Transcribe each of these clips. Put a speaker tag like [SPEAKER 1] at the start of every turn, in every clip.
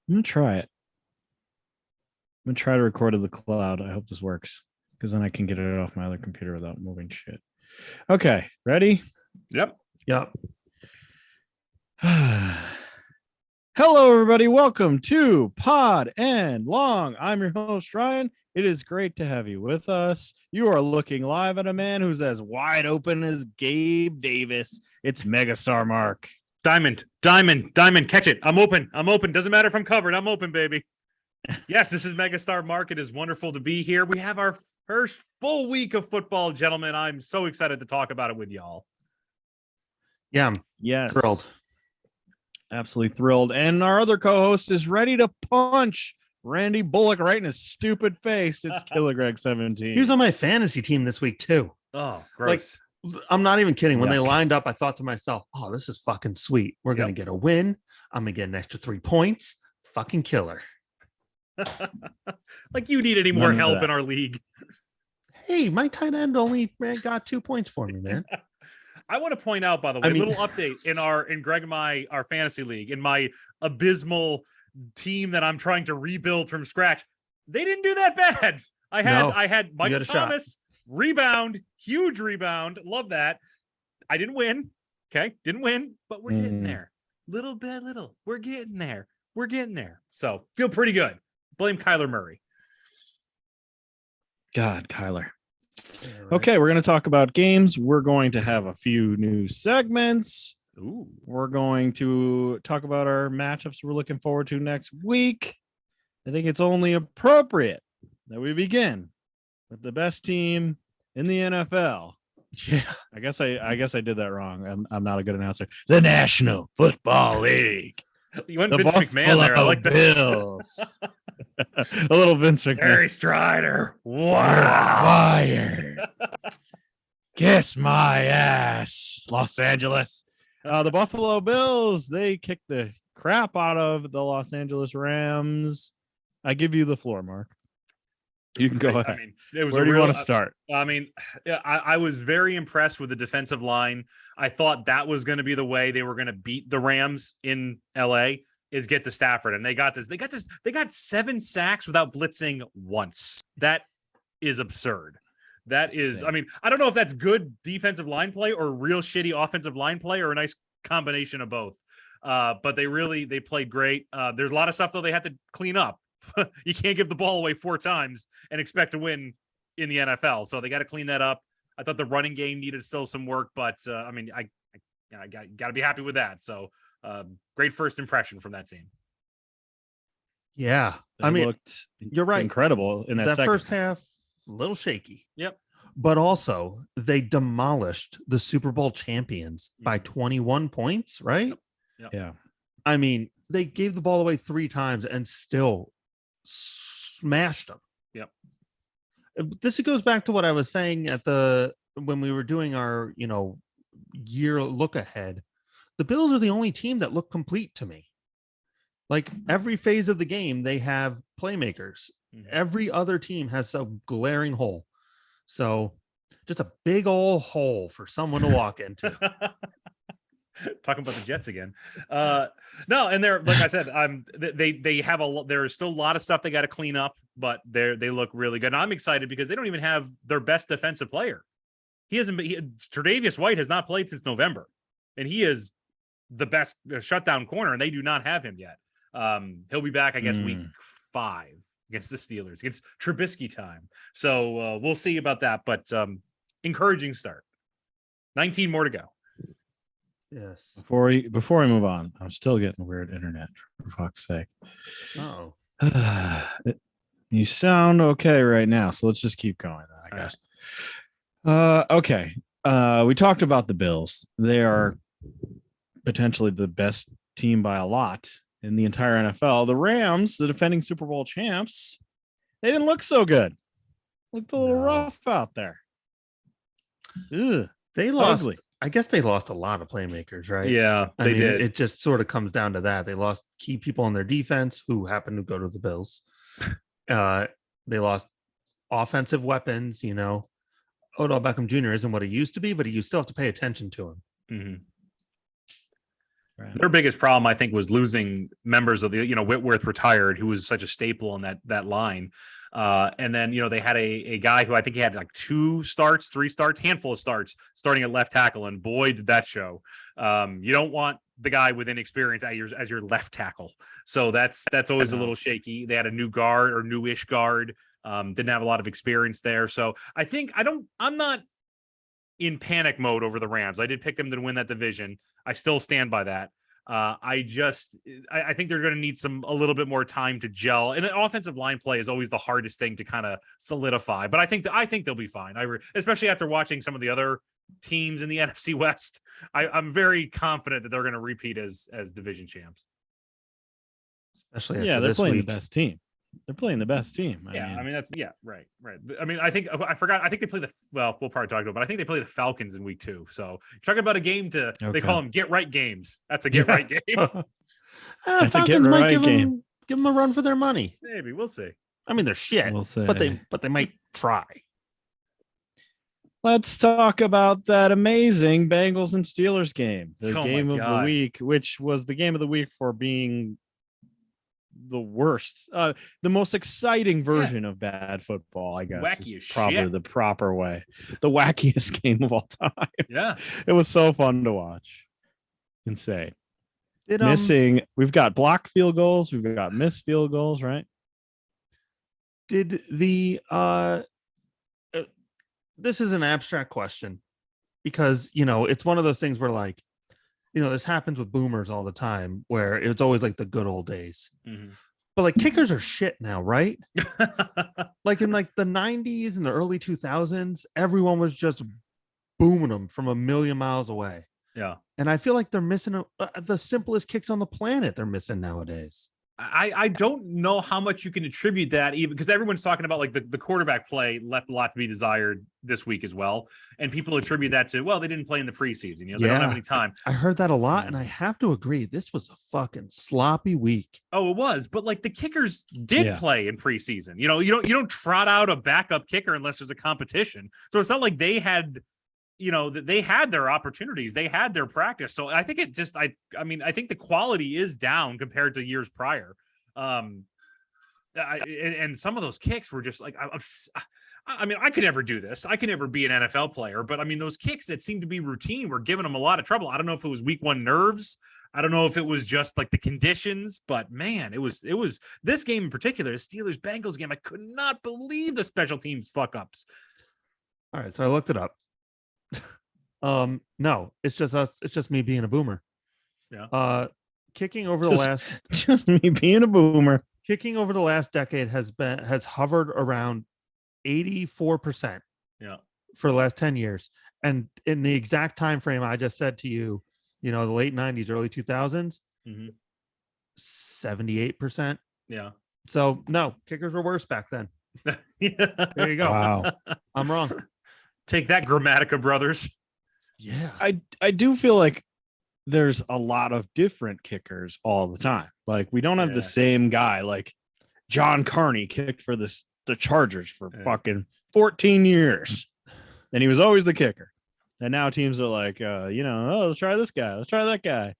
[SPEAKER 1] I'm gonna try it. I'm gonna try to record to the cloud. I hope this works because then I can get it off my other computer without moving shit. Okay, ready?
[SPEAKER 2] Yep.
[SPEAKER 1] Hello, everybody. Welcome to Pod and Long. I'm your host, Ryan. It is great to have you with us. You are looking live at a man who's as wide open as Gabe Davis. It's Megastar Mark.
[SPEAKER 2] Diamond, catch it. I'm open. Doesn't matter if I'm covered. I'm open, baby. Yes, this is Megastar Mark. It is wonderful to be here. We have our first full week of football, gentlemen. I'm so excited to talk about it with y'all.
[SPEAKER 3] Yeah, I'm thrilled.
[SPEAKER 1] Absolutely thrilled. And our other co-host is ready to punch Randy Bullock right in his stupid face. It's Killer Greg 17.
[SPEAKER 3] He was on my fantasy team this week too.
[SPEAKER 2] Oh, gross.
[SPEAKER 3] Like, I'm not even kidding. When they lined up, I thought to myself, oh, this is fucking sweet. We're going to get a win. I'm going to get an extra 3 points. Fucking killer.
[SPEAKER 2] Like you need any more help in our league.
[SPEAKER 3] Hey, my tight end only got 2 points for me, man.
[SPEAKER 2] I want to point out, by the way, a little update in Greg and our fantasy league, in my abysmal team that I'm trying to rebuild from scratch. They didn't do that bad. I had Michael Thomas rebound, huge rebound. Love that. I didn't win. Okay. Didn't win, but we're getting there. Little by little. We're getting there. So feel pretty good. Blame Kyler Murray.
[SPEAKER 1] God, Kyler. Okay, we're going to talk about games. We're going to have a few new segments. We're going to talk about our matchups we're looking forward to next week. I think it's only appropriate that we begin with the best team in the NFL.
[SPEAKER 3] Yeah,
[SPEAKER 1] I guess I did that wrong. I'm not a good announcer. The National Football League.
[SPEAKER 2] You went Vince McMahon there. I like the
[SPEAKER 1] Bills. A little Vince McMahon.
[SPEAKER 2] Harry Strider.
[SPEAKER 1] Wow. Fire. Kiss my ass, Los Angeles. The Buffalo Bills, they kicked the crap out of the Los Angeles Rams. I give you the floor, Mark. You can go ahead.
[SPEAKER 2] I mean,
[SPEAKER 1] where do you want to start?
[SPEAKER 2] I mean, I was very impressed with the defensive line. I thought that was going to be the way they were going to beat the Rams in LA, is get to Stafford. And they got this. They got 7 sacks without blitzing once. That is absurd. That is, I mean, I don't know if that's good defensive line play or real shitty offensive line play or a nice combination of both. But they played great. There's a lot of stuff, though, they had to clean up. You can't give the ball away 4 times and expect to win in the NFL. So they got to clean that up. I thought the running game needed still some work, but I mean, I got to be happy with that. So great first impression from that team.
[SPEAKER 3] Yeah, you're right.
[SPEAKER 1] Incredible in that
[SPEAKER 3] first half. A little shaky.
[SPEAKER 2] Yep.
[SPEAKER 3] But also they demolished the Super Bowl champions by 21 points, right?
[SPEAKER 2] Yep.
[SPEAKER 1] Yeah.
[SPEAKER 3] I mean, they gave the ball away 3 times and still smashed them.
[SPEAKER 2] Yep.
[SPEAKER 3] This goes back to what I was saying when we were doing our, year look ahead. The Bills are the only team that look complete to me. Like every phase of the game, they have playmakers. Every other team has a glaring hole. So just a big old hole for someone to walk into.
[SPEAKER 2] Talking about the Jets again. No, and they're, like I said, they have there's still a lot of stuff they got to clean up, but they look really good. And I'm excited because they don't even have their best defensive player. Tre'Davious White has not played since November, and he is the best shutdown corner, and they do not have him yet. He'll be back, I guess, week 5 against the Steelers, against Trubisky time. So we'll see about that, but encouraging start. 19 more to go.
[SPEAKER 3] Yes.
[SPEAKER 1] Before we move on, I'm still getting weird internet, for fuck's sake.
[SPEAKER 3] Oh.
[SPEAKER 1] You sound okay right now, so let's just keep going, I guess. Okay. We talked about the Bills. They are potentially the best team by a lot in the entire NFL. The Rams, the defending Super Bowl champs, they didn't look so good. Looked a little rough out there. Ugh,
[SPEAKER 3] they lost. Ugly. I guess they lost a lot of playmakers, right?
[SPEAKER 2] Yeah, they did.
[SPEAKER 3] It just sort of comes down to that. They lost key people on their defense who happened to go to the Bills. They lost offensive weapons. Odell Beckham Jr. isn't what he used to be, but you still have to pay attention to him.
[SPEAKER 1] Right.
[SPEAKER 2] Their biggest problem, I think, was losing members of the, Whitworth retired, who was such a staple in that line. And then, they had a guy who I think he had like 3 starts, handful of starts starting at left tackle. And boy, did that show. You don't want the guy with inexperience as your left tackle. So that's always a little shaky. They had a new guard or newish guard. Didn't have a lot of experience there. So I think I'm not in panic mode over the Rams. I did pick them to win that division. I still stand by that. I think they're going to need a little bit more time to gel. And offensive line play is always the hardest thing to kind of solidify. But I think they'll be fine. Especially after watching some of the other teams in the NFC West, I'm very confident that they're going to repeat as division champs.
[SPEAKER 3] Especially
[SPEAKER 1] they're playing the best team. They're playing the best team.
[SPEAKER 2] Right. I mean, I think I forgot. I think they play we'll probably talk about it, but I think they play the Falcons in week 2. So you're talking about a game they call them get right games. That's a get right game.
[SPEAKER 1] That's a get right game.
[SPEAKER 3] Give them a run for their money.
[SPEAKER 2] Maybe we'll see.
[SPEAKER 3] I mean, they're shit,
[SPEAKER 1] we'll see.
[SPEAKER 3] but they might try.
[SPEAKER 1] Let's talk about that amazing Bengals and Steelers game, the game of the week, which was the game of the week for being the worst, the most exciting version of bad football, I guess.
[SPEAKER 2] Wacky
[SPEAKER 1] is probably the proper way. The wackiest game of all time.
[SPEAKER 2] Yeah,
[SPEAKER 1] it was so fun to watch. Insane. We've got blocked field goals, we've got missed field goals, right?
[SPEAKER 3] Did the this is an abstract question because it's one of those things where this happens with boomers all the time where it's always like the good old days.
[SPEAKER 2] Mm-hmm.
[SPEAKER 3] But like kickers are shit now, right? Like in like the 90s and the early 2000s, everyone was just booming them from a million miles away.
[SPEAKER 2] Yeah.
[SPEAKER 3] And I feel like they're missing the simplest kicks on the planet they're missing nowadays.
[SPEAKER 2] I don't know how much you can attribute that, even because everyone's talking about like the quarterback play left a lot to be desired this week as well. And people attribute that to, they didn't play in the preseason. They don't have any time.
[SPEAKER 3] I heard that a lot. And I have to agree, this was a fucking sloppy week.
[SPEAKER 2] Oh, it was. But like the kickers did play in preseason. You don't trot out a backup kicker unless there's a competition. So it's not like they had, they had their opportunities. They had their practice. So I think I think the quality is down compared to years prior. And some of those kicks were just like, I could never do this. I could never be an NFL player, but I mean, those kicks that seemed to be routine were giving them a lot of trouble. I don't know if it was week 1 nerves. I don't know if it was just like the conditions, but man, it was this game in particular, the Steelers Bengals game. I could not believe the special teams fuck ups.
[SPEAKER 3] All right. So I looked it up. No, it's just us. It's just me being a boomer.
[SPEAKER 2] Yeah.
[SPEAKER 3] Kicking over the last
[SPEAKER 1] just me being a boomer.
[SPEAKER 3] Kicking over the last decade has hovered around 84%.
[SPEAKER 2] Yeah.
[SPEAKER 3] For the last 10 years. And in the exact time frame I just said to you, the late 90s, early 2000s, 78%.
[SPEAKER 2] Yeah.
[SPEAKER 3] So no, kickers were worse back then. There you go.
[SPEAKER 1] Wow.
[SPEAKER 3] I'm wrong.
[SPEAKER 2] Take that, Grammatica brothers.
[SPEAKER 3] Yeah.
[SPEAKER 1] I do feel like there's a lot of different kickers all the time. Like we don't have the same guy. Like John Carney kicked for the Chargers for fucking 14 years. And he was always the kicker. And now teams are like, let's try this guy. Let's try that guy.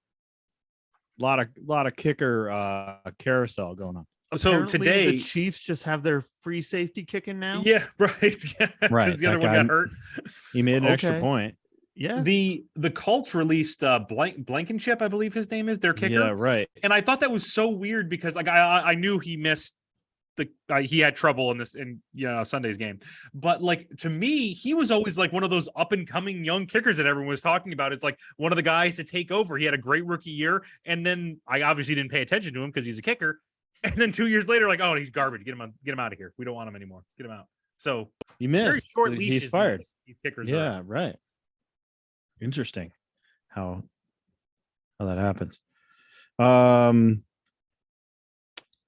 [SPEAKER 1] A lot of kicker carousel going on.
[SPEAKER 2] So
[SPEAKER 3] apparently
[SPEAKER 2] today
[SPEAKER 3] the Chiefs just have their free safety kicking now.
[SPEAKER 2] Yeah, right.
[SPEAKER 1] Right.
[SPEAKER 2] The other one got hurt.
[SPEAKER 1] He made an extra point.
[SPEAKER 3] Yeah.
[SPEAKER 2] The Colts released Blankenship, I believe his name is, their kicker.
[SPEAKER 1] Yeah, right.
[SPEAKER 2] And I thought that was so weird because like I knew he missed he had trouble in Sunday's game. But like to me, he was always like one of those up and coming young kickers that everyone was talking about. It's like one of the guys to take over. He had a great rookie year, and then I obviously didn't pay attention to him because he's a kicker. And then 2 years later, like, oh, he's garbage. Get him out of here. We don't want him anymore. Get him out. So
[SPEAKER 1] he missed.
[SPEAKER 2] Short
[SPEAKER 1] So he's fired.
[SPEAKER 2] These kickers.
[SPEAKER 1] Yeah, right. Interesting how that happens.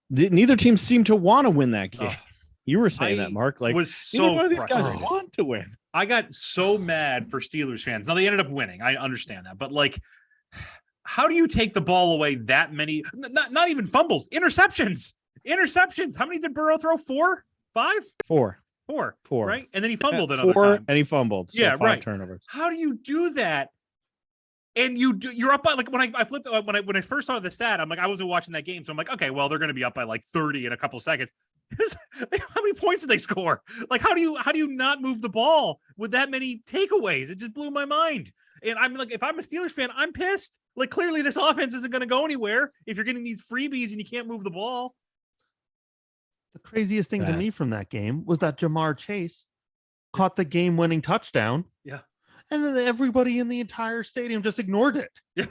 [SPEAKER 1] Neither team seemed to want to win that game. You were saying that, Mark. Like,
[SPEAKER 2] was so
[SPEAKER 1] one of these guys want to win.
[SPEAKER 2] I got so mad for Steelers fans. Now they ended up winning. I understand that, but like, how do you take the ball away that many? Not even fumbles, interceptions. How many did Burrow throw? 4, 5,
[SPEAKER 1] 4,
[SPEAKER 2] 4,
[SPEAKER 1] 4.
[SPEAKER 2] Right, and then he fumbled another
[SPEAKER 1] 4,
[SPEAKER 2] time.
[SPEAKER 1] and he fumbled. So
[SPEAKER 2] yeah,
[SPEAKER 1] 5
[SPEAKER 2] right.
[SPEAKER 1] turnovers.
[SPEAKER 2] How do you do that And you're up by like when I flipped when I first saw the stat, I'm like, I wasn't watching that game, so I'm like, okay, well, they're going to be up by like 30 in a couple seconds. How many points did they score? Like, how do you not move the ball with that many takeaways? It just blew my mind. And I'm like, if I'm a Steelers fan, I'm pissed. Like, clearly this offense isn't going to go anywhere if you're getting these freebies and you can't move the ball.
[SPEAKER 3] The craziest thing to me from that game was that Jamar Chase caught the game-winning touchdown.
[SPEAKER 2] Yeah.
[SPEAKER 3] And then everybody in the entire stadium just ignored it.
[SPEAKER 2] Yeah.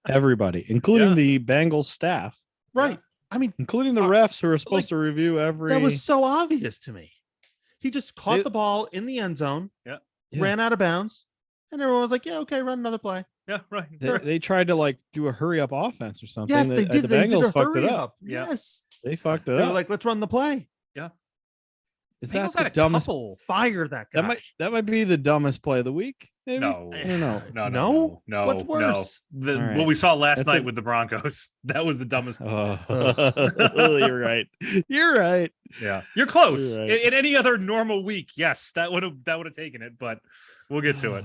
[SPEAKER 1] Everybody, including the Bengals staff.
[SPEAKER 3] Right. I mean,
[SPEAKER 1] including the refs who are supposed to review every.
[SPEAKER 3] That was so obvious to me. He just caught the ball in the end zone, ran out of bounds, and everyone was like, yeah, okay, run another play.
[SPEAKER 2] Yeah, right.
[SPEAKER 1] They tried to like do a hurry up offense or something.
[SPEAKER 3] Yes, they did.
[SPEAKER 1] The
[SPEAKER 3] They did
[SPEAKER 1] Bengals
[SPEAKER 3] a
[SPEAKER 1] fucked it
[SPEAKER 3] hurry
[SPEAKER 1] up.
[SPEAKER 3] Yes.
[SPEAKER 1] They fucked it
[SPEAKER 3] They
[SPEAKER 1] up.
[SPEAKER 3] were like, let's run the play.
[SPEAKER 2] Yeah.
[SPEAKER 1] Is
[SPEAKER 2] Bengals
[SPEAKER 1] that
[SPEAKER 2] had
[SPEAKER 1] the dumbest?
[SPEAKER 3] Fire that guy.
[SPEAKER 1] That might be the dumbest play of the week. Maybe?
[SPEAKER 2] No.
[SPEAKER 3] No. What's worse?
[SPEAKER 2] No.
[SPEAKER 1] Right.
[SPEAKER 2] What we saw last night with the Broncos, that was the dumbest.
[SPEAKER 1] You're right. You're right.
[SPEAKER 2] Yeah, you're close.
[SPEAKER 1] You're right.
[SPEAKER 2] In any other normal week, yes, that would have taken it, but we'll get to it.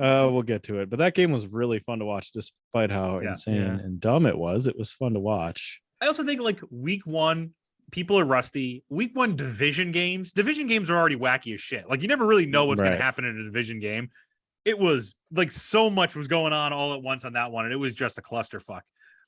[SPEAKER 1] We'll get to it. But that game was really fun to watch, despite how insane and dumb it was. It was fun to watch.
[SPEAKER 2] I also think like week one, people are rusty. Week one division games are already wacky as shit. Like you never really know what's going to happen in a division game. It was like so much was going on all at once on that one, and it was just a clusterfuck.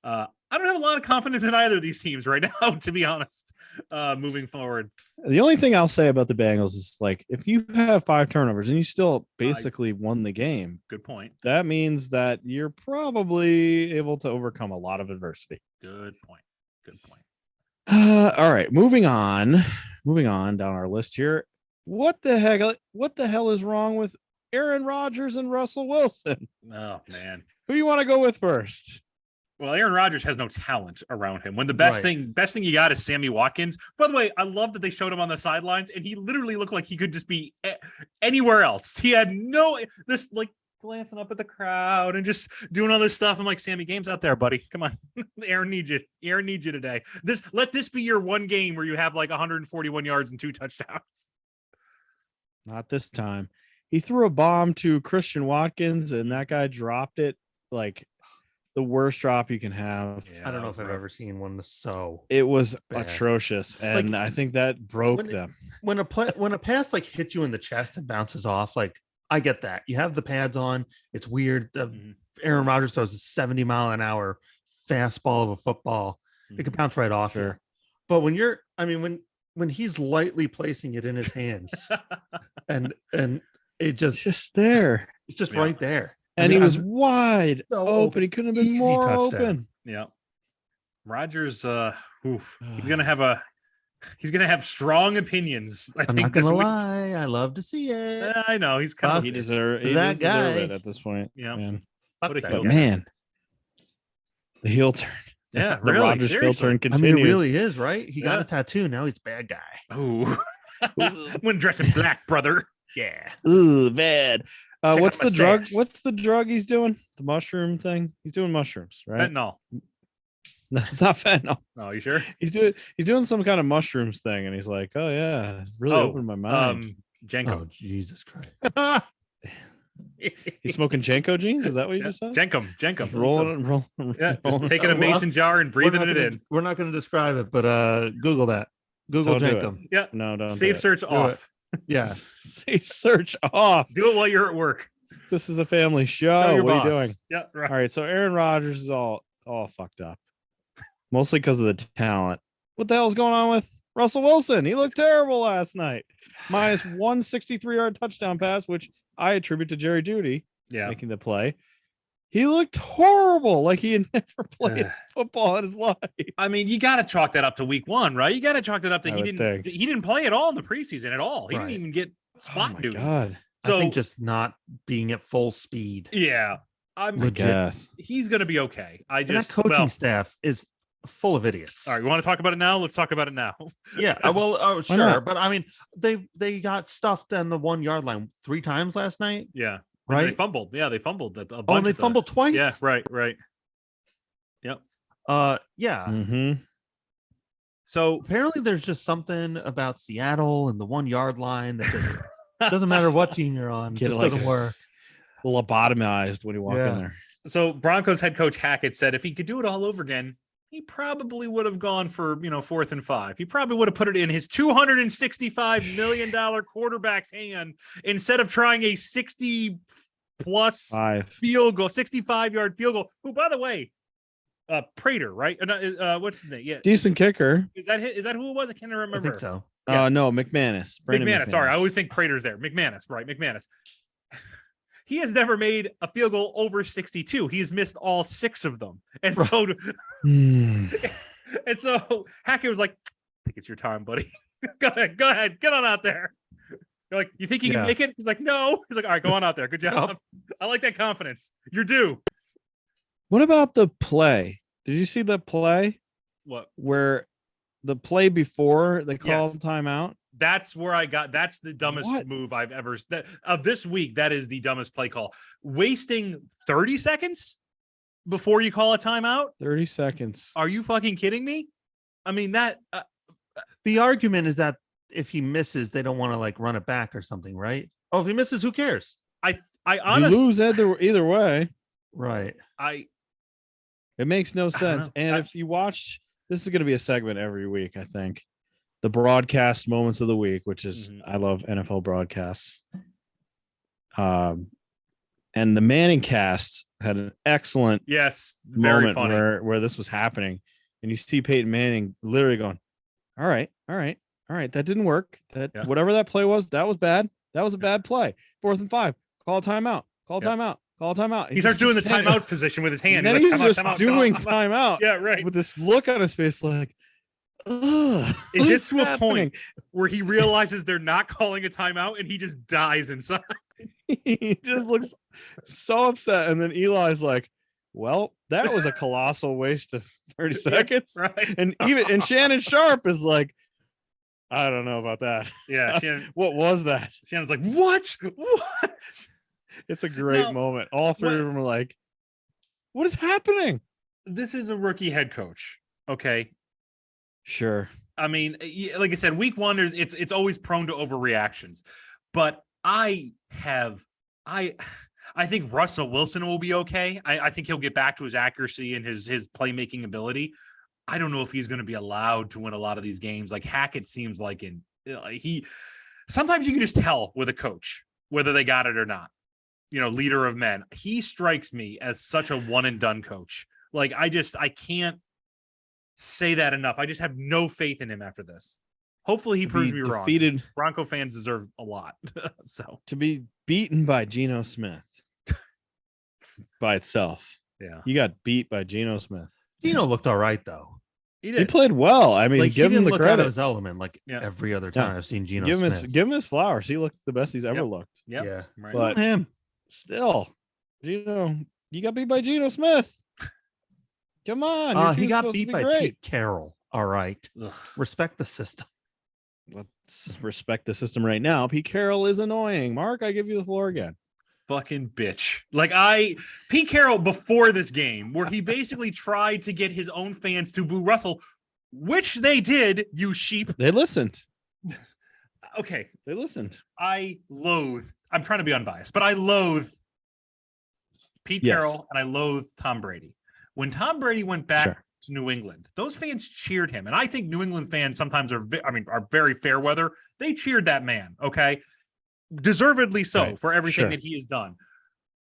[SPEAKER 2] I don't have a lot of confidence in either of these teams right now, to be honest, moving forward.
[SPEAKER 1] The only thing I'll say about the Bengals is like, if you have 5 turnovers and you still basically won the game,
[SPEAKER 2] good point.
[SPEAKER 1] That means that you're probably able to overcome a lot of adversity.
[SPEAKER 2] Good point.
[SPEAKER 1] All right, moving on down our list here. What the hell is wrong with Aaron Rodgers and Russell Wilson?
[SPEAKER 2] Oh man.
[SPEAKER 1] Who do you want to go with first?
[SPEAKER 2] Well, Aaron Rodgers has no talent around him. When the best thing you got is Sammy Watkins. By the way, I love that they showed him on the sidelines, and he literally looked like he could just be anywhere else. He had this like glancing up at the crowd and just doing all this stuff. I'm like, Sammy, game's out there, buddy. Come on, Aaron needs you. Aaron needs you today. Let this be your one game where you have like 141 yards and 2 touchdowns.
[SPEAKER 1] Not this time. He threw a bomb to Christian Watkins, and that guy dropped it like the worst drop you can have.
[SPEAKER 3] I don't know if I've ever seen one so.
[SPEAKER 1] It was
[SPEAKER 3] bad.
[SPEAKER 1] Atrocious, and I think that broke them.
[SPEAKER 3] When a pass like hits you in the chest and bounces off, like I get that. You have the pads on. It's weird. Aaron Rodgers throws a 70-mile-an-hour fastball of a football. It can bounce right off you. But when he's lightly placing it in his hands, and it just
[SPEAKER 1] there.
[SPEAKER 3] It's just right there.
[SPEAKER 1] And he was wide open. He couldn't have been more open.
[SPEAKER 2] Yeah. Rodgers, he's gonna have strong opinions.
[SPEAKER 3] I'm not gonna lie. I love to see it.
[SPEAKER 2] I know he's kind of
[SPEAKER 1] he deserves it at this point.
[SPEAKER 2] Yeah.
[SPEAKER 1] Man.
[SPEAKER 2] What a heel.
[SPEAKER 1] Man. The heel turn.
[SPEAKER 2] Yeah,
[SPEAKER 1] the
[SPEAKER 2] really,
[SPEAKER 1] Rodgers heel turn continues.
[SPEAKER 3] I mean, it really is, right? He got a tattoo. Now he's a bad guy.
[SPEAKER 2] Ooh. When dressed in black, brother.
[SPEAKER 3] Yeah.
[SPEAKER 1] Ooh, bad. What's the drug?
[SPEAKER 3] Stash.
[SPEAKER 1] What's the drug he's doing? The mushroom thing? He's doing mushrooms, right?
[SPEAKER 2] Fentanyl.
[SPEAKER 1] No, it's not fentanyl.
[SPEAKER 2] No, you sure?
[SPEAKER 1] He's doing some kind of mushrooms thing, and he's like, "Oh yeah, really opened my mind."
[SPEAKER 2] Jenko.
[SPEAKER 3] Oh Jesus Christ!
[SPEAKER 1] He's smoking Jenko jeans. Is that what you just said?
[SPEAKER 2] Jenko.
[SPEAKER 1] Rolling.
[SPEAKER 2] Yeah, just taking a mason jar and breathing it in.
[SPEAKER 3] We're not going to describe it, but Google that. Google Jenko.
[SPEAKER 2] Yeah.
[SPEAKER 1] No, don't.
[SPEAKER 2] Safe search off.
[SPEAKER 3] Yeah.
[SPEAKER 1] Safe search off.
[SPEAKER 2] Do it while you're at work.
[SPEAKER 1] This is a family show. What are you doing?
[SPEAKER 2] Yeah, right.
[SPEAKER 1] All right. So Aaron Rodgers is all fucked up, mostly because of the talent. What the hell is going on with Russell Wilson? He looked terrible last night. Minus 163-yard touchdown pass, which I attribute to Jerry Jeudy making the play. He looked horrible, like he had never played football in his life.
[SPEAKER 2] I mean, you got to chalk that up to week one, right? You got to chalk that up to he didn't play at all in the preseason at all. He didn't even get spot duty.
[SPEAKER 1] God.
[SPEAKER 3] So, I think just not being at full speed.
[SPEAKER 2] Yeah.
[SPEAKER 1] I guess
[SPEAKER 2] he's going to be okay.
[SPEAKER 3] That coaching staff is full of idiots.
[SPEAKER 2] All right. You want to talk about it now? Let's talk about it now.
[SPEAKER 3] Yeah. Well, sure. But I mean, they got stuffed on the 1 yard line 3 times last night.
[SPEAKER 2] Yeah.
[SPEAKER 3] Right.
[SPEAKER 2] They fumbled. Yeah. They fumbled.
[SPEAKER 3] And they fumbled twice.
[SPEAKER 2] Yeah. Right. Yep.
[SPEAKER 3] Yeah.
[SPEAKER 1] Mm-hmm.
[SPEAKER 3] So apparently there's just something about Seattle and the 1 yard line that just doesn't matter what team you're on. It just doesn't work.
[SPEAKER 1] lobotomized when you walk in there.
[SPEAKER 2] So Broncos head coach Hackett said if he could do it all over again, he probably would have gone for 4th and 5. He probably would have put it in his $265 million quarterback's hand instead of trying a 60-plus field goal, 65-yard field goal. Who, by the way, Prater, right? What's his name? Yeah,
[SPEAKER 1] decent kicker.
[SPEAKER 2] Is that who it was? I can't remember.
[SPEAKER 3] I think so.
[SPEAKER 1] Yeah. No, McManus.
[SPEAKER 2] McManus. Sorry, I always think Prater's there. McManus, right? McManus. He has never made a field goal over 62. He's missed all 6 of them. And so and so Hackett was like, I think it's your time, buddy. Go ahead. Get on out there. You're like, you think you can make it? He's like, no. He's like, all right, go on out there. Good job. I like that confidence. You're due.
[SPEAKER 1] What about the play? Did you see the play?
[SPEAKER 2] What?
[SPEAKER 1] Where the play before they called timeout?
[SPEAKER 2] That's where that's the dumbest move I've ever of this week. That is the dumbest play call. Wasting 30 seconds before you call a timeout.
[SPEAKER 1] 30 seconds.
[SPEAKER 2] Are you fucking kidding me? I mean, that
[SPEAKER 3] the argument is that if he misses, they don't want to like run it back or something, right? Oh, if he misses, who cares?
[SPEAKER 2] I honestly
[SPEAKER 1] lose either way.
[SPEAKER 3] Right.
[SPEAKER 1] It makes no sense. And if you watch, this is going to be a segment every week, I think. The broadcast moments of the week, which is I love NFL broadcasts. And the Manning cast had an excellent
[SPEAKER 2] very
[SPEAKER 1] moment
[SPEAKER 2] funny
[SPEAKER 1] where this was happening, and you see Peyton Manning literally going, all right, that didn't work. Whatever that play was, that was bad. That was a bad play. 4th and 5. Call a timeout. Call a timeout.
[SPEAKER 2] He starts doing the timeout position with his hand.
[SPEAKER 1] And then he's just doing timeout.
[SPEAKER 2] Yeah, right.
[SPEAKER 1] With this look on his face, like,
[SPEAKER 2] it gets to a point where he realizes they're not calling a timeout, and he just dies inside.
[SPEAKER 1] He just looks so upset, and then Eli's like, "Well, that was a colossal waste of 30 seconds."
[SPEAKER 2] Right.
[SPEAKER 1] And Shannon Sharp is like, "I don't know about that."
[SPEAKER 2] Yeah. Shannon,
[SPEAKER 1] what was that?
[SPEAKER 2] Shannon's like, "What?
[SPEAKER 1] It's a great moment. All three of them are like, "What is happening?"
[SPEAKER 2] This is a rookie head coach. Okay.
[SPEAKER 1] Sure.
[SPEAKER 2] I mean, like I said, week 1 it's always prone to overreactions, but I think Russell Wilson will be okay. I think he'll get back to his accuracy and his playmaking ability. I don't know if he's going to be allowed to win a lot of these games. Like Hackett seems like sometimes you can just tell with a coach whether they got it or not. Leader of men. He strikes me as such a one and done coach. Like I can't say that enough. I just have no faith in him after this. Hopefully he proves me wrong. Bronco fans deserve a lot. So
[SPEAKER 1] to be beaten by Geno Smith by itself.
[SPEAKER 2] Yeah.
[SPEAKER 1] You got beat by Geno Smith.
[SPEAKER 3] Geno looked all right though.
[SPEAKER 2] He did.
[SPEAKER 1] He played well. I mean, give him the credit.
[SPEAKER 3] Out of his element like every other time I've seen Geno Smith.
[SPEAKER 1] Give him his flowers. He looked the best he's ever looked.
[SPEAKER 2] Yep.
[SPEAKER 3] Yeah.
[SPEAKER 2] Right.
[SPEAKER 1] But
[SPEAKER 3] him.
[SPEAKER 1] Still, Geno, you got beat by Geno Smith. Come on.
[SPEAKER 3] He got beat by Pete Carroll. All right.
[SPEAKER 2] Ugh.
[SPEAKER 3] Respect the system.
[SPEAKER 1] Let's respect the system right now. Pete Carroll is annoying. Mark, I give you the floor again.
[SPEAKER 2] Fucking bitch. Like Pete Carroll before this game, where he basically tried to get his own fans to boo Russell, which they did, you sheep.
[SPEAKER 1] They listened.
[SPEAKER 2] Okay.
[SPEAKER 1] They listened.
[SPEAKER 2] I'm trying to be unbiased, but I loathe Pete Carroll and I loathe Tom Brady. When Tom Brady went back to New England, those fans cheered him. And I think New England fans sometimes are very fair weather. They cheered that man. Okay. Deservedly so for everything that he has done.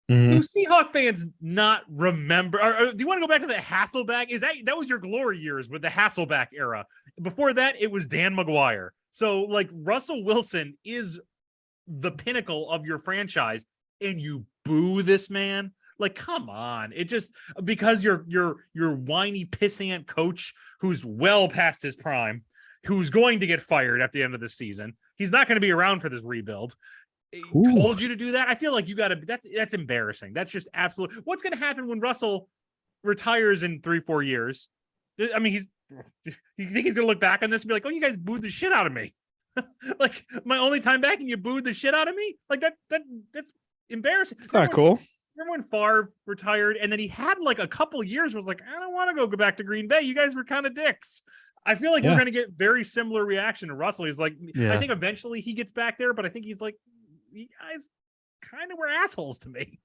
[SPEAKER 1] Mm-hmm.
[SPEAKER 2] Do Seahawk fans not remember? Or do you want to go back to the Hasselbeck? That was your glory years with the Hasselbeck era? Before that, it was Dan McGuire. So like Russell Wilson is the pinnacle of your franchise, and you boo this man. Like, come on. It just because your whiny pissant coach who's well past his prime, who's going to get fired at the end of the season. He's not going to be around for this rebuild. Told you to do that. I feel like you got to. That's embarrassing. That's just absolute. What's going to happen when Russell retires in 3-4 years? I mean, you think he's going to look back on this and be like, "Oh, you guys booed the shit out of me." Like my only time back, and you booed the shit out of me. Like that's embarrassing.
[SPEAKER 1] It's not cool.
[SPEAKER 2] Remember when Favre retired, and then he had like a couple years was like, I don't want to go back to Green Bay. You guys were kind of dicks. I feel like we're going to get very similar reaction to Russell. He's like, I think eventually he gets back there, but I think he's like, you guys kind of were assholes to me.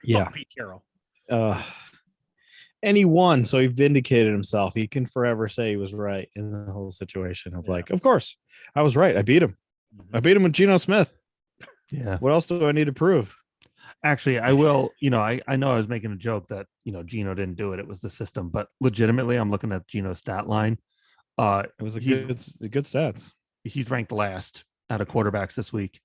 [SPEAKER 1] Yeah.
[SPEAKER 2] Fuck Pete Carroll.
[SPEAKER 1] And he won, so he vindicated himself. He can forever say he was right in the whole situation of like, of course, I was right. I beat him. I beat him with Geno Smith.
[SPEAKER 3] Yeah.
[SPEAKER 1] What else do I need to prove?
[SPEAKER 3] Actually, I will. I know I was making a joke that Geno didn't do it. It was the system, but legitimately, I'm looking at Geno's stat line.
[SPEAKER 1] It was a good stats.
[SPEAKER 3] He's ranked last out of quarterbacks this week.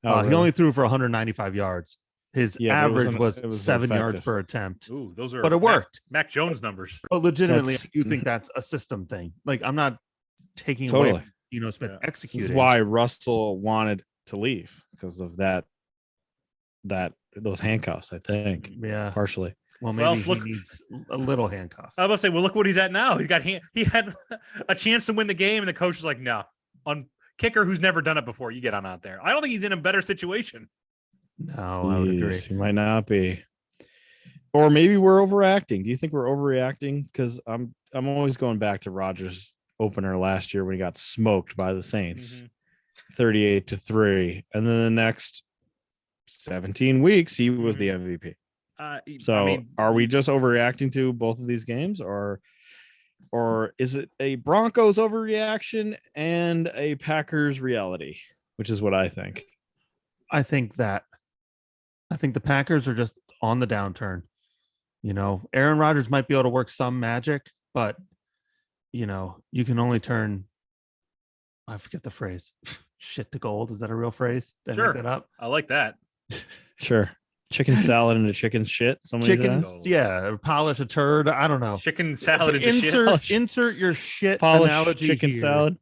[SPEAKER 1] Really?
[SPEAKER 3] He only threw for 195 yards. His average was 7 yards per attempt.
[SPEAKER 2] Ooh, those are
[SPEAKER 3] but it worked.
[SPEAKER 2] Mac Jones numbers.
[SPEAKER 3] But legitimately, I do think that's a system thing. Like, I'm not taking away from Geno Smith executing.
[SPEAKER 1] This is why Russell wanted to leave, because of those handcuffs, I think.
[SPEAKER 3] Yeah.
[SPEAKER 1] Partially.
[SPEAKER 3] Well, maybe he needs a little handcuff.
[SPEAKER 2] I was about to say, well, look what he's at now. He had a chance to win the game, and the coach was like, no. On kicker who's never done it before, you get on out there. I don't think he's in a better situation.
[SPEAKER 3] No, I would agree.
[SPEAKER 1] He might not be. Or maybe we're overreacting. Do you think we're overreacting? Because I'm always going back to Rodgers' opener last year when he got smoked by the Saints, 38-3, and then the next 17 weeks he was the MVP. Are we just overreacting to both of these games, or is it a Broncos overreaction and a Packers reality, which is what I think?
[SPEAKER 3] I think the Packers are just on the downturn. Aaron Rodgers might be able to work some magic, but you can only turn, I forget the phrase, shit to gold. Is that a real phrase? Did I make that up?
[SPEAKER 2] I like that.
[SPEAKER 1] Sure. Chicken salad into chicken shit.
[SPEAKER 3] Yeah. Polish a turd. I don't know.
[SPEAKER 2] Chicken salad into shit.
[SPEAKER 3] Insert your shit
[SPEAKER 1] Polish
[SPEAKER 3] analogy
[SPEAKER 1] chicken
[SPEAKER 3] here.
[SPEAKER 1] salad.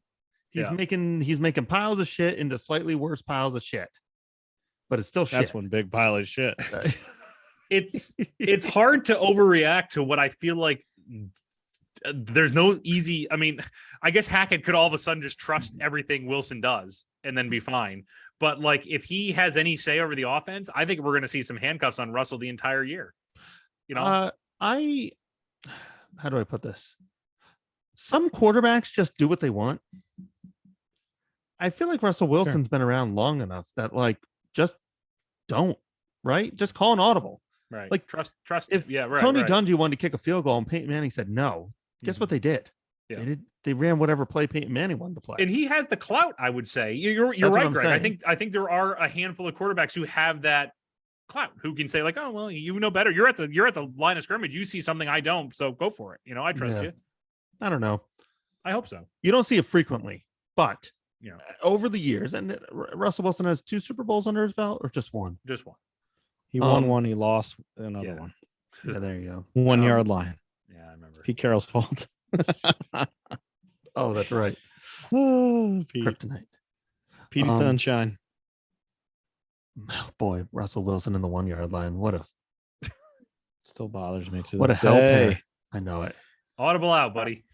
[SPEAKER 3] He's making piles of shit into slightly worse piles of shit. But it's still shit.
[SPEAKER 1] That's one big pile of shit.
[SPEAKER 2] It's hard to overreact to what I feel like. There's no easy. I mean, I guess Hackett could all of a sudden just trust everything Wilson does and then be fine. But like, if he has any say over the offense, I think we're going to see some handcuffs on Russell the entire year.
[SPEAKER 3] How do I put this? Some quarterbacks just do what they want. I feel like Russell Wilson's been around long enough that just don't, right? Just call an audible.
[SPEAKER 2] Right.
[SPEAKER 3] Like
[SPEAKER 2] trust.
[SPEAKER 3] If Tony Dungy wanted to kick a field goal and Peyton Manning said no, guess what they did? Yeah. They ran whatever play Peyton Manning wanted to play.
[SPEAKER 2] And he has the clout, I would say. You're right, Greg. I think there are a handful of quarterbacks who have that clout, who can say like, oh, well, you know better. You're at the line of scrimmage. You see something I don't, so go for it. I trust you.
[SPEAKER 3] I don't know.
[SPEAKER 2] I hope so.
[SPEAKER 3] You don't see it frequently, but over the years, and Russell Wilson has 2 Super Bowls under his belt, or just one?
[SPEAKER 2] Just one.
[SPEAKER 1] He won one. He lost another one.
[SPEAKER 3] Yeah, there you go.
[SPEAKER 1] 1 yard line.
[SPEAKER 2] Yeah, I remember.
[SPEAKER 1] Pete Carroll's fault.
[SPEAKER 3] Oh, that's right.
[SPEAKER 1] Oh, Pete.
[SPEAKER 3] Kryptonite.
[SPEAKER 1] Petey Sunshine.
[SPEAKER 3] Oh boy, Russell Wilson in the 1 yard line.
[SPEAKER 1] Still bothers me to
[SPEAKER 3] what
[SPEAKER 1] this
[SPEAKER 3] a hell
[SPEAKER 1] day.
[SPEAKER 3] pair. I know it.
[SPEAKER 2] Audible out, buddy.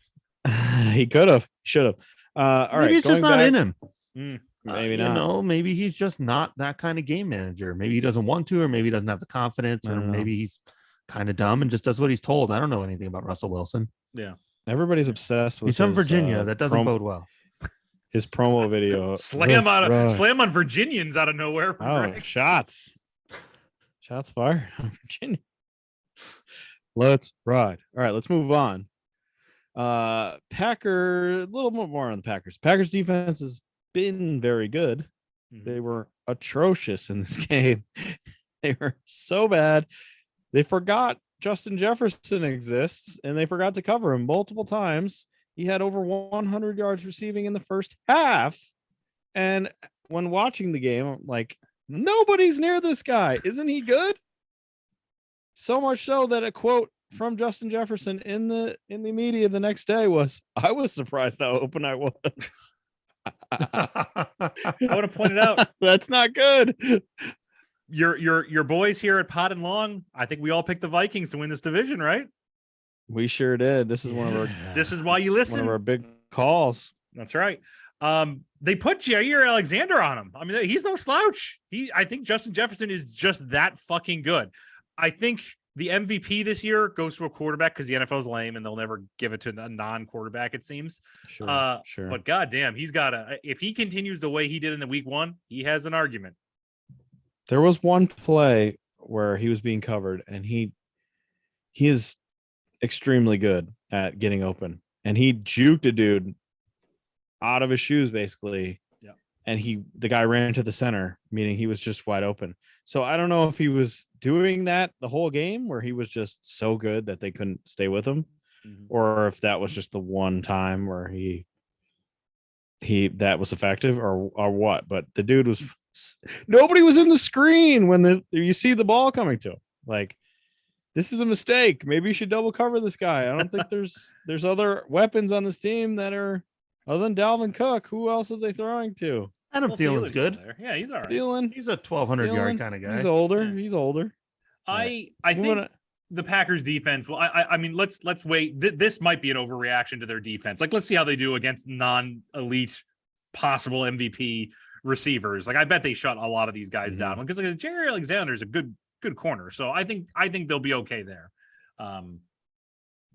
[SPEAKER 1] He could have. Should have. All
[SPEAKER 3] maybe
[SPEAKER 1] right.
[SPEAKER 3] He's just not in him.
[SPEAKER 1] Maybe not.
[SPEAKER 3] Maybe he's just not that kind of game manager. Maybe he doesn't want to, or maybe he doesn't have the confidence, or maybe he's kind of dumb and just does what he's told. I don't know anything about Russell Wilson.
[SPEAKER 2] Yeah.
[SPEAKER 1] Everybody's obsessed with
[SPEAKER 3] he's from Virginia. That doesn't bode well.
[SPEAKER 1] His promo video.
[SPEAKER 2] Slam on Virginians out of nowhere.
[SPEAKER 1] Greg. Shots fired on Virginia. Let's ride. All right, let's move on. Packer, a little more on the Packers. Packers defense has been very good. They were atrocious in this game. They were so bad. They forgot Justin Jefferson exists, and they forgot to cover him multiple times. He had over 100 yards receiving in the first half. And when watching the game, I'm like, nobody's near this guy. Isn't he good? So much so that a quote from Justin Jefferson in the media the next day was, I was surprised how open I was.
[SPEAKER 2] I want to point it out.
[SPEAKER 1] That's not good.
[SPEAKER 2] Your boys here at Pot and Long, I think we all picked the Vikings to win this division, right?
[SPEAKER 1] We sure did. This is one of our.
[SPEAKER 2] This is why you listen.
[SPEAKER 1] One of our big calls.
[SPEAKER 2] That's right. They put Jair Alexander on him. I mean, he's no slouch. I think Justin Jefferson is just that fucking good. I think the MVP this year goes to a quarterback because the NFL is lame and they'll never give it to a non-quarterback, it seems.
[SPEAKER 1] Sure.
[SPEAKER 2] But goddamn, if he continues the way he did in the week 1, he has an argument.
[SPEAKER 1] There was one play where he was being covered, and he is extremely good at getting open, and he juked a dude out of his shoes basically.
[SPEAKER 2] Yeah.
[SPEAKER 1] And the guy ran to the center, meaning he was just wide open. So I don't know if he was doing that the whole game where he was just so good that they couldn't stay with him, or if that was just the one time where he that was effective or what. But the dude was nobody was in the screen when you see the ball coming to him. Like, this is a mistake. Maybe you should double cover this guy. I don't think there's other weapons on this team that are other than Dalvin Cook. Who else are they throwing to?
[SPEAKER 3] Adam Thielen's good.
[SPEAKER 2] Yeah, he's all right.
[SPEAKER 1] Thielen,
[SPEAKER 3] He's a 1,200 yard kind of guy.
[SPEAKER 1] He's older.
[SPEAKER 2] Yeah.
[SPEAKER 1] He's older.
[SPEAKER 2] I think the Packers defense. Well, I mean, let's wait. This might be an overreaction to their defense. Like, let's see how they do against non-elite possible MVP receivers. Like, I bet they shut a lot of these guys down because like, Jerry Alexander is a good corner. So I think they'll be okay there.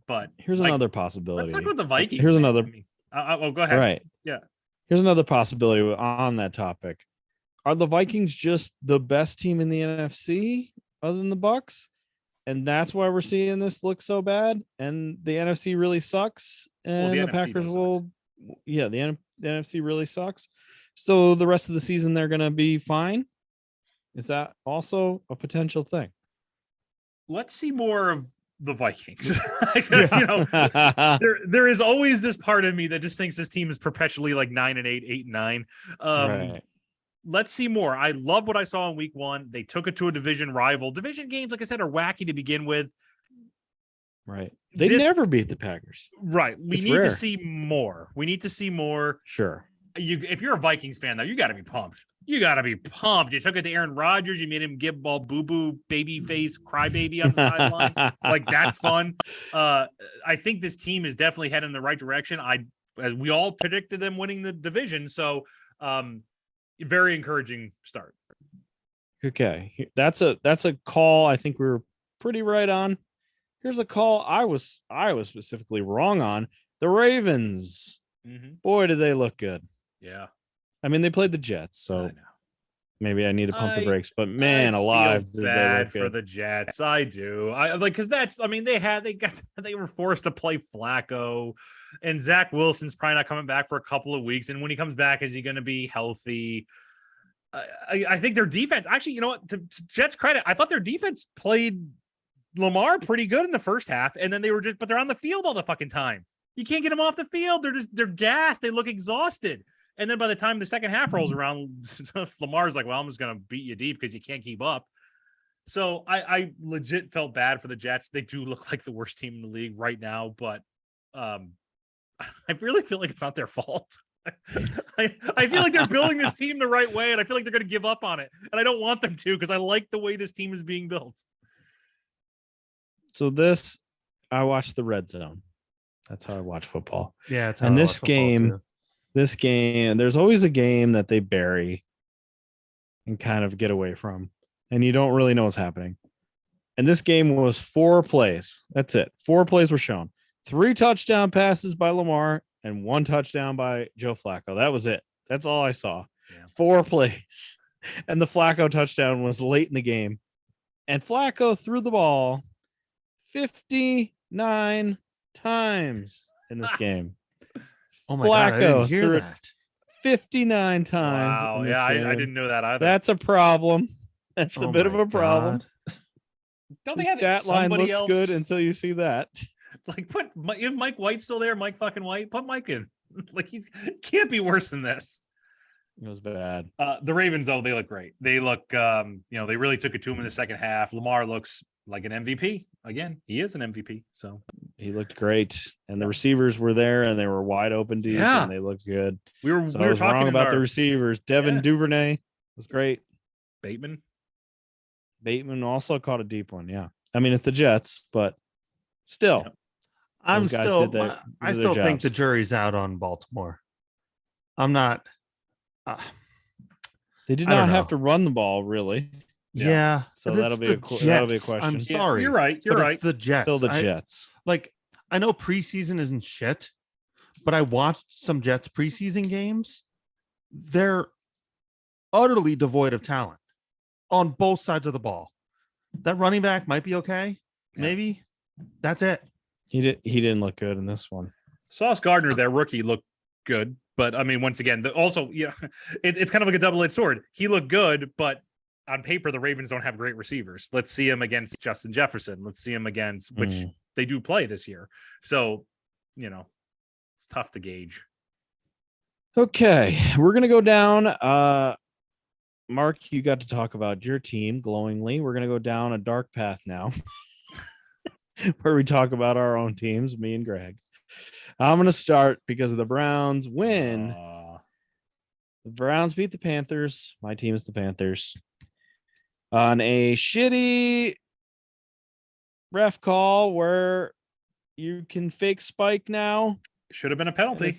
[SPEAKER 2] But
[SPEAKER 1] here's another possibility.
[SPEAKER 2] Let's talk about the Vikings.
[SPEAKER 1] Here's another.
[SPEAKER 2] Go ahead.
[SPEAKER 1] Right.
[SPEAKER 2] Yeah.
[SPEAKER 1] Here's another possibility on that topic. Are the Vikings just the best team in the NFC other than the Bucks? And that's why we're seeing this look so bad. And the NFC really sucks. And the Packers will, the NFC really sucks. So the rest of the season, they're going to be fine. Is that also a potential thing?
[SPEAKER 2] Let's see more of the Vikings. Because, there is always this part of me that just thinks this team is perpetually like 9-8, 8-9.
[SPEAKER 1] Right.
[SPEAKER 2] Let's see more. I love what I saw in week 1. They took it to a division rival. Division games, like I said, are wacky to begin with.
[SPEAKER 1] Right. They never beat the Packers.
[SPEAKER 2] Right. We need to see more. We need to see more.
[SPEAKER 1] Sure.
[SPEAKER 2] If you're a Vikings fan, though, you got to be pumped. You got to be pumped. You took it to Aaron Rodgers. You made him give ball boo-boo, baby face, crybaby on the sideline. Like, that's fun. I think this team is definitely heading in the right direction. As we all predicted them winning the division. So, very encouraging start.
[SPEAKER 1] Okay. That's a call I think we were pretty right on. Here's a call I was specifically wrong on. The Ravens. Boy, did they look good.
[SPEAKER 2] Yeah.
[SPEAKER 1] I mean, they played the Jets, so maybe I need to pump the brakes. But man, alive,
[SPEAKER 2] did bad for the Jets. I do. Because they were forced to play Flacco, and Zach Wilson's probably not coming back for a couple of weeks. And when he comes back, is he going to be healthy? I think their defense. Actually, you know what? To Jets' credit, I thought their defense played Lamar pretty good in the first half, and then but they're on the field all the fucking time. You can't get them off the field. They're gassed. They look exhausted. And then by the time the second half rolls around, Lamar's like, well, I'm just going to beat you deep because you can't keep up. So I legit felt bad for the Jets. They do look like the worst team in the league right now, but I really feel like it's not their fault. I feel like they're building this team the right way, and I feel like they're going to give up on it. And I don't want them to because I like the way this team is being built.
[SPEAKER 1] So I watched the Red Zone. That's how I watch football.
[SPEAKER 3] Yeah. That's how
[SPEAKER 1] and
[SPEAKER 3] I
[SPEAKER 1] this
[SPEAKER 3] watch football,
[SPEAKER 1] game,
[SPEAKER 3] too.
[SPEAKER 1] This game, there's always a game that they bury and kind of get away from, and you don't really know what's happening. And this game was 4 plays. That's it. 4 plays were shown. 3 touchdown passes by Lamar and 1 touchdown by Joe Flacco. That was it. That's all I saw. Yeah. 4 plays. And the Flacco touchdown was late in the game. And Flacco threw the ball 59 times in this game.
[SPEAKER 3] Oh my God, I didn't hear that.
[SPEAKER 1] 59 times.
[SPEAKER 2] Wow. Yeah, I didn't know that either.
[SPEAKER 1] That's a problem. That's a bit of a problem.
[SPEAKER 2] Don't they have
[SPEAKER 1] that line looks
[SPEAKER 2] else?
[SPEAKER 1] Good until you see that.
[SPEAKER 2] Like, if Mike White's still there, Mike fucking White, put Mike in. Like, can't be worse than this.
[SPEAKER 1] It was bad.
[SPEAKER 2] The Ravens, they look great. They look, they really took it to him in the second half. Lamar looks like an MVP. Again, he is an MVP. So
[SPEAKER 1] he looked great, and the receivers were there, and they were wide open deep, and they looked good.
[SPEAKER 2] We were
[SPEAKER 1] talking wrong about the receivers. Devin Duvernay was great.
[SPEAKER 2] Bateman
[SPEAKER 1] also caught a deep one. Yeah, I mean it's the Jets, but still,
[SPEAKER 3] I still think the jury's out on Baltimore. I'm not.
[SPEAKER 1] They did not have to run the ball, really.
[SPEAKER 3] Yeah.
[SPEAKER 1] So that'll be a question.
[SPEAKER 3] I'm sorry.
[SPEAKER 2] You're right. You're right.
[SPEAKER 3] The Jets.
[SPEAKER 1] Still the Jets.
[SPEAKER 3] I know preseason isn't shit, but I watched some Jets preseason games. They're utterly devoid of talent. on both sides of the ball. That running back might be okay.
[SPEAKER 2] Yeah.
[SPEAKER 3] Maybe that's it.
[SPEAKER 1] He didn't look good in this one.
[SPEAKER 2] Sauce Gardner, their rookie, looked good. But I mean, once again, it's kind of like a double-edged sword. He looked good, but on paper, the Ravens don't have great receivers. Let's see him against Justin Jefferson. Let's see him against, which they do play this year. So, it's tough to gauge.
[SPEAKER 1] Okay, we're gonna go down. Mark, you got to talk about your team glowingly. We're gonna go down a dark path now, where we talk about our own teams, me and Greg. I'm gonna start because of the Browns win. The Browns beat the Panthers. My team is the Panthers. On a shitty ref call where you can fake spike now.
[SPEAKER 2] Should have been a penalty.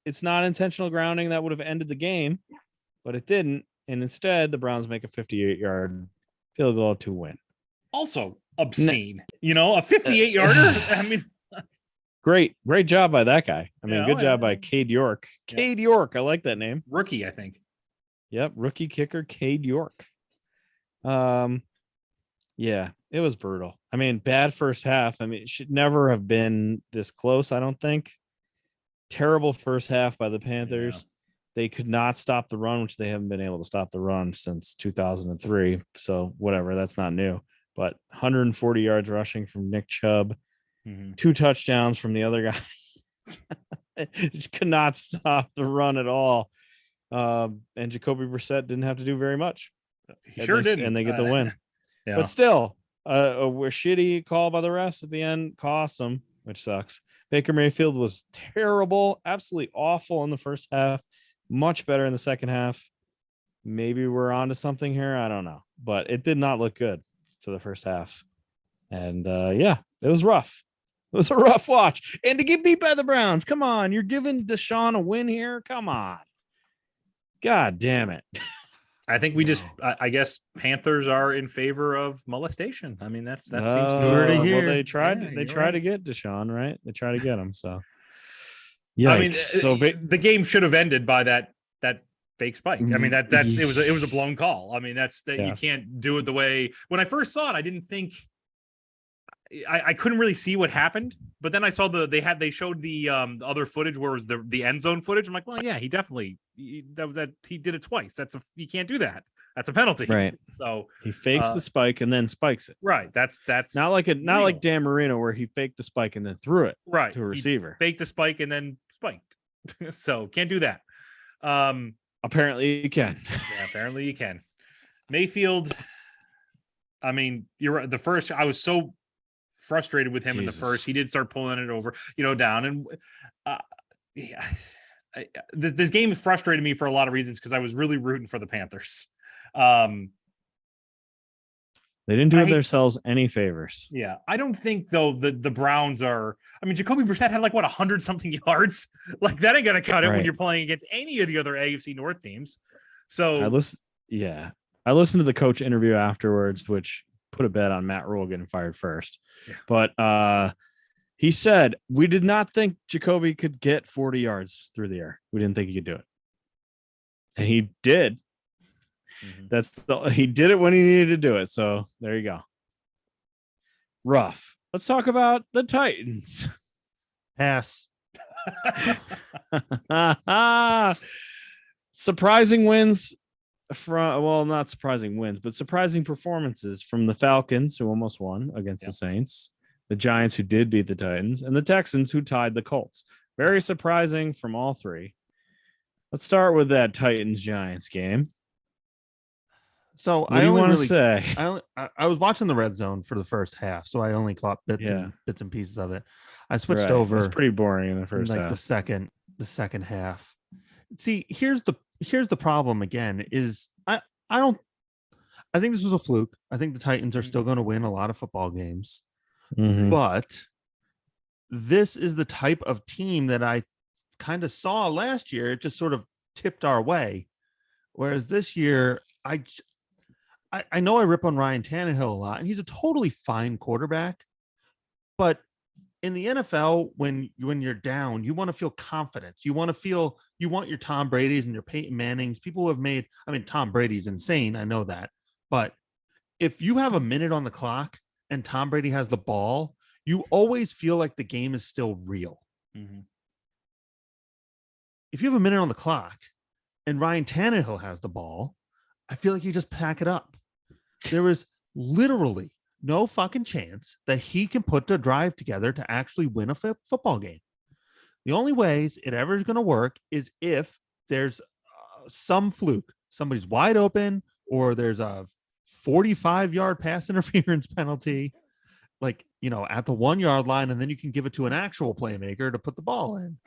[SPEAKER 1] It's not intentional grounding that would have ended the game, but it didn't. And instead, the Browns make a 58-yard field goal to win.
[SPEAKER 2] Also obscene. A 58-yarder. I mean,
[SPEAKER 1] great job by that guy. I mean, good job by
[SPEAKER 2] yeah.
[SPEAKER 1] Cade York. Cade York. I like that name.
[SPEAKER 2] Rookie, I think.
[SPEAKER 1] Yep. Rookie kicker, Cade York. Yeah, it was brutal. I mean, bad first half. I mean, it should never have been this close, I don't think. Terrible first half by the Panthers. Yeah. They could not stop the run, which they haven't been able to stop the run since 2003. So whatever, that's not new. But 140 yards rushing from Nick Chubb, 2 touchdowns from the other guy. Just could not stop the run at all. And Jacoby Brissett didn't have to do very much.
[SPEAKER 2] He sure didn't.
[SPEAKER 1] And they get the win.
[SPEAKER 2] Yeah.
[SPEAKER 1] But still, a shitty call by the refs at the end cost them, which sucks. Baker Mayfield was terrible, absolutely awful in the first half, much better in the second half. Maybe we're on to something here. I don't know. But it did not look good for the first half. And, it was rough. It was a rough watch. And to get beat by the Browns, come on. You're giving Deshaun a win here? Come on. God damn it.
[SPEAKER 2] I think I guess Panthers are in favor of molestation. I mean, that seems
[SPEAKER 3] to
[SPEAKER 2] hear.
[SPEAKER 1] Well, they tried to get Deshaun, right? They tried to get him. So, yeah.
[SPEAKER 2] I mean, the game should have ended by that fake spike. I mean, it was a blown call. I mean, you can't do it the way. When I first saw it, I didn't think. I couldn't really see what happened, but then I saw they showed the other footage where it was the end zone footage. I'm like, well, yeah, he did it twice. You can't do that. That's a penalty.
[SPEAKER 1] Right.
[SPEAKER 2] So
[SPEAKER 1] he fakes the spike and then spikes it.
[SPEAKER 2] Right. That's not
[SPEAKER 1] like Dan Marino where he faked the spike and then threw it
[SPEAKER 2] right
[SPEAKER 1] to a receiver.
[SPEAKER 2] He faked the spike and then spiked. So can't do that.
[SPEAKER 1] Apparently you can.
[SPEAKER 2] Yeah, apparently you can. Mayfield. I mean, you're right. The first, I was so frustrated with him in the first. He did start pulling it over, down. And this game frustrated me for a lot of reasons because I was really rooting for the Panthers.
[SPEAKER 1] They didn't do themselves any favors.
[SPEAKER 2] Yeah. I don't think, though, the Browns are. I mean, Jacoby Brissett had 100 something yards. Like, that ain't going to cut it when you're playing against any of the other AFC North teams. So I listened
[SPEAKER 1] to the coach interview afterwards, which put a bet on Matt Rule getting fired first. Yeah. But he said, we did not think Jacoby could get 40 yards through the air. We didn't think he could do it. And he did. He did it when he needed to do it. So there you go. Rough. Let's talk about the Titans.
[SPEAKER 3] Pass.
[SPEAKER 1] Surprising wins not surprising wins, but surprising performances from the Falcons, who almost won against the Saints, the Giants, who did beat the Titans, and the Texans, who tied the Colts. Very surprising from all three. Let's start with that Titans-Giants game.
[SPEAKER 3] So
[SPEAKER 1] what do you want to say?
[SPEAKER 3] I was watching the red zone for the first half, so I only caught bits and pieces of it. I switched over.
[SPEAKER 1] It was pretty boring in the first half.
[SPEAKER 3] The second half. See, here's the problem again is I think this was a fluke. I think the Titans are still going to win a lot of football games. But this is the type of team that I kind of saw last year. It just sort of tipped our way. Whereas this year, I know I rip on Ryan Tannehill a lot, and he's a totally fine quarterback. But in the NFL, when you're down, you want to feel confidence. You want your Tom Brady's and your Peyton Mannings. People who have Tom Brady's insane. I know that. But if you have a minute on the clock and Tom Brady has the ball, you always feel like the game is still real.
[SPEAKER 2] Mhm.
[SPEAKER 3] If you have a minute on the clock and Ryan Tannehill has the ball, I feel like you just pack it up. There was literally no fucking chance that he can put the drive together to actually win a football game. The only ways it ever is going to work is if there's some fluke, somebody's wide open, or there's a 45-yard pass interference penalty, like, you know, at the 1 yard line, and then you can give it to an actual playmaker to put the ball in.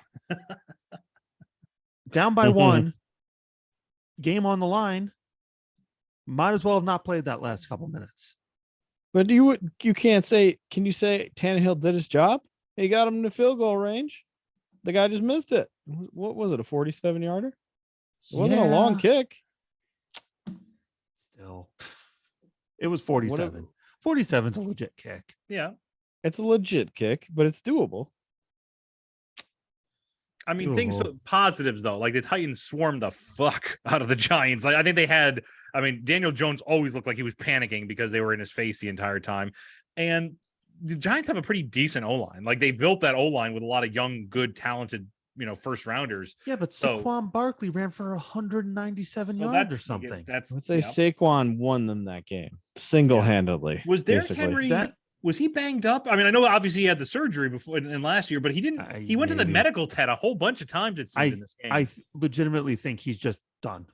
[SPEAKER 3] Down by one, game on the line, might as well have not played that last couple minutes.
[SPEAKER 1] But you can't say. Can you say Tannehill did his job? He got him to field goal range. The guy just missed it. What was it? A 47-yarder? It wasn't a long kick.
[SPEAKER 3] Still, it was 47. 47's a legit kick.
[SPEAKER 2] Yeah,
[SPEAKER 1] it's a legit kick, but it's doable.
[SPEAKER 2] I mean, things positives though, like the Titans swarmed the fuck out of the Giants. Like I think they had. I mean, Daniel Jones always looked like he was panicking because they were in his face the entire time, and the Giants have a pretty decent O-line. Like they built that O-line with a lot of young, good, talented, you know, first rounders.
[SPEAKER 3] Yeah, but Saquon Barkley ran for 197 yards or something.
[SPEAKER 1] Let's say Saquon won them that game single-handedly.
[SPEAKER 2] Was Derrick Henry? Was he banged up? I mean, I know obviously he had the surgery before in last year, but he didn't. He went to the medical tent a whole bunch of times. It seemed in this game.
[SPEAKER 3] I legitimately think he's just done.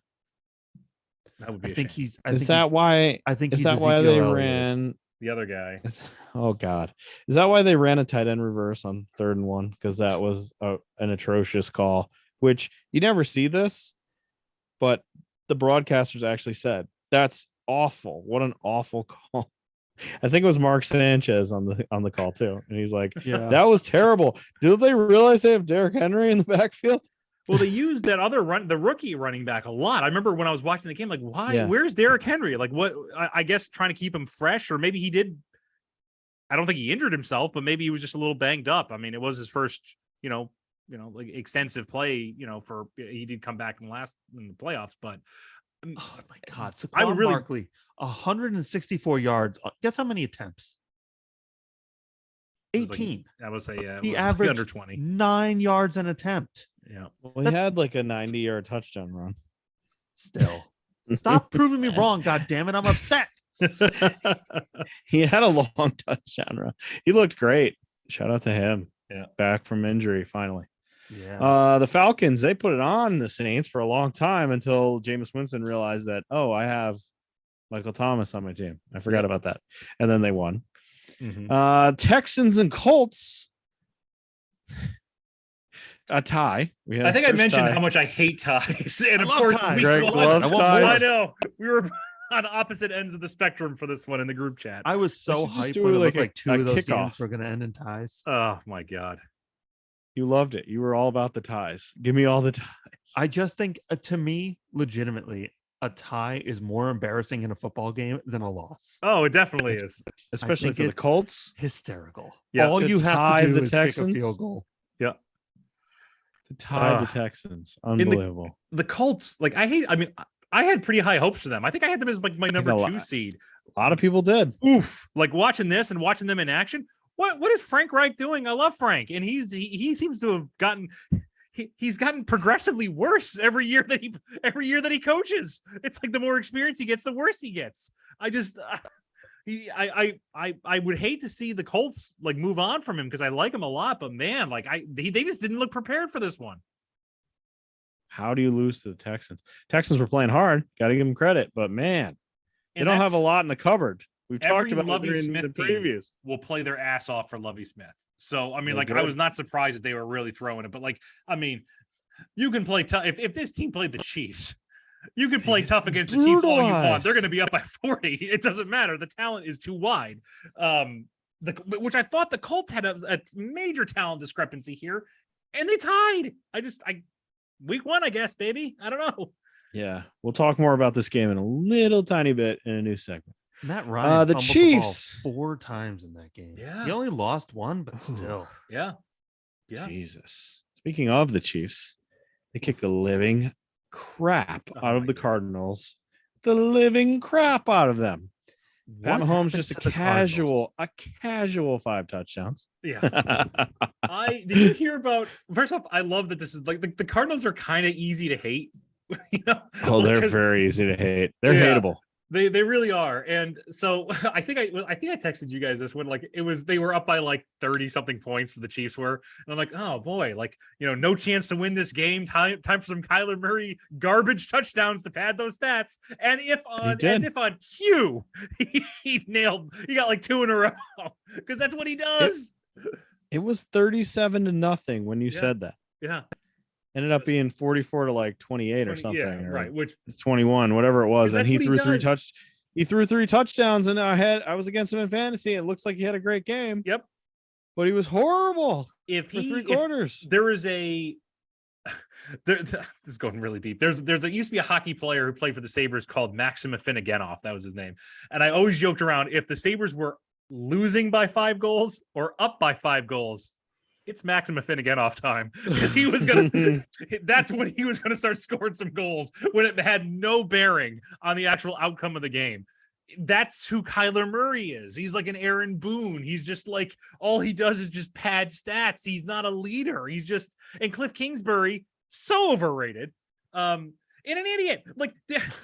[SPEAKER 2] That would be.
[SPEAKER 1] Is that why they ran
[SPEAKER 2] the other guy?
[SPEAKER 1] Oh God, is that why they ran a tight end reverse on 3rd and 1? Because that was an atrocious call. Which you never see this, but the broadcasters actually said that's awful. What an awful call. I think it was Mark Sanchez on the call too, and he's like, "Yeah, that was terrible." Do they realize they have Derrick Henry in the backfield?
[SPEAKER 2] Well, they used that other the rookie running back a lot. I remember when I was watching the game, like, why? Yeah. Where's Derrick Henry? Like, what? I guess trying to keep him fresh, or maybe he did. I don't think he injured himself, but maybe he was just a little banged up. I mean, it was his first, like extensive play. He did come back in the playoffs, but.
[SPEAKER 3] Oh my God! Saquon Barkley, 164 yards. Guess how many attempts? 18.
[SPEAKER 2] I would say, yeah.
[SPEAKER 3] He averaged
[SPEAKER 2] under 20.
[SPEAKER 3] 9 yards an attempt.
[SPEAKER 2] Yeah.
[SPEAKER 1] Well, he had like a 90-yard touchdown run.
[SPEAKER 3] Still, stop proving me wrong. God damn it! I'm upset.
[SPEAKER 1] He had a long touchdown run. He looked great. Shout out to him.
[SPEAKER 2] Yeah.
[SPEAKER 1] Back from injury finally.
[SPEAKER 3] Yeah.
[SPEAKER 1] The Falcons, they put it on the Saints for a long time until Jameis Winston realized that, I have Michael Thomas on my team. I forgot about that. And then they won.
[SPEAKER 2] Mm-hmm.
[SPEAKER 1] Texans and Colts. A tie.
[SPEAKER 2] I think I mentioned how much I hate ties. And of course,
[SPEAKER 3] ties.
[SPEAKER 2] I know. We were on opposite ends of the spectrum for this one in the group chat.
[SPEAKER 3] I was so hyped when it looked like two of those games were going to end in ties.
[SPEAKER 2] Oh, my God.
[SPEAKER 1] You loved it. You were all about the ties. Give me all the ties.
[SPEAKER 3] I just think, to me, legitimately, a tie is more embarrassing in a football game than a loss.
[SPEAKER 2] Oh, it definitely is.
[SPEAKER 1] Especially for the Colts.
[SPEAKER 3] Hysterical.
[SPEAKER 2] Yeah.
[SPEAKER 3] All you have to do is
[SPEAKER 1] Texans.
[SPEAKER 3] kick a field goal.
[SPEAKER 2] Yeah.
[SPEAKER 1] To tie the Texans. Unbelievable.
[SPEAKER 2] The Colts, I had pretty high hopes for them. I think I had them as like my number 2 seed.
[SPEAKER 1] A lot of people did.
[SPEAKER 2] Oof. Like watching this and watching them in action. What is Frank Reich doing? I love Frank, and he seems to have gotten he's gotten progressively worse every year that he coaches. It's like the more experience he gets, the worse he gets. I would hate to see the Colts like move on from him because I like him a lot, but man, they just didn't look prepared for this one.
[SPEAKER 1] How do you lose to the Texans? Texans were playing hard. Got to give them credit, but man, they don't have a lot in the cupboard. We've talked about
[SPEAKER 2] Lovie Smith
[SPEAKER 1] the previews.
[SPEAKER 2] Will play their ass off for Lovie Smith. So I mean, I was not surprised that they were really throwing it, but you can play tough. If this team played the Chiefs, you can play tough against the Chiefs all you want. They're going to be up by 40. It doesn't matter. The talent is too wide. Which I thought the Colts had a major talent discrepancy here, and they tied. Week 1, I guess, baby. I don't know.
[SPEAKER 1] Yeah, we'll talk more about this game in a little tiny bit in a new segment.
[SPEAKER 3] Matt Ryan
[SPEAKER 1] the Chiefs
[SPEAKER 3] the ball 4 times in that game.
[SPEAKER 2] Yeah.
[SPEAKER 3] He only lost 1, but still.
[SPEAKER 2] Yeah.
[SPEAKER 1] Jesus. Speaking of the Chiefs, they kicked the living crap out of the Cardinals the living crap out of them. Pat
[SPEAKER 3] What
[SPEAKER 1] Mahomes
[SPEAKER 3] happened
[SPEAKER 1] just
[SPEAKER 3] to the Cardinals?
[SPEAKER 1] a casual 5 touchdowns.
[SPEAKER 2] Yeah. Did you hear about, first off, I love that this is like the Cardinals are kind of easy to hate.
[SPEAKER 1] Oh, they're
[SPEAKER 2] Because
[SPEAKER 1] very easy to hate. They're
[SPEAKER 2] Yeah.
[SPEAKER 1] hateable.
[SPEAKER 2] They really are. And so I think I texted you guys this when like they were up by like 30 something points for the Chiefs were. And I'm like, oh boy, like, no chance to win this game. Time for some Kyler Murray garbage touchdowns to pad those stats. And as if on cue, he got like 2 in a row because that's what he does.
[SPEAKER 1] It was 37-0 when you said that.
[SPEAKER 2] Yeah.
[SPEAKER 1] Ended up being 44 to like 28 or something.
[SPEAKER 2] Yeah, right. Which
[SPEAKER 1] 21, whatever it was. And he threw
[SPEAKER 2] he
[SPEAKER 1] threw 3 touchdowns, and I was against him in fantasy. It looks like he had a great game.
[SPEAKER 2] Yep.
[SPEAKER 1] But he was horrible for 3 quarters.
[SPEAKER 2] There is this is going really deep. There used to be a hockey player who played for the Sabres called Maxim Afinogenov. That was his name. And I always joked around, if the Sabres were losing by 5 goals or up by 5 goals, it's Maxim Afinogenov time, because he was that's when he was gonna start scoring some goals when it had no bearing on the actual outcome of the game. That's who Kyler Murray is. He's like an Aaron Boone. He's just like, all he does is just pad stats. He's not a leader. And Cliff Kingsbury, so overrated. And an idiot. Like,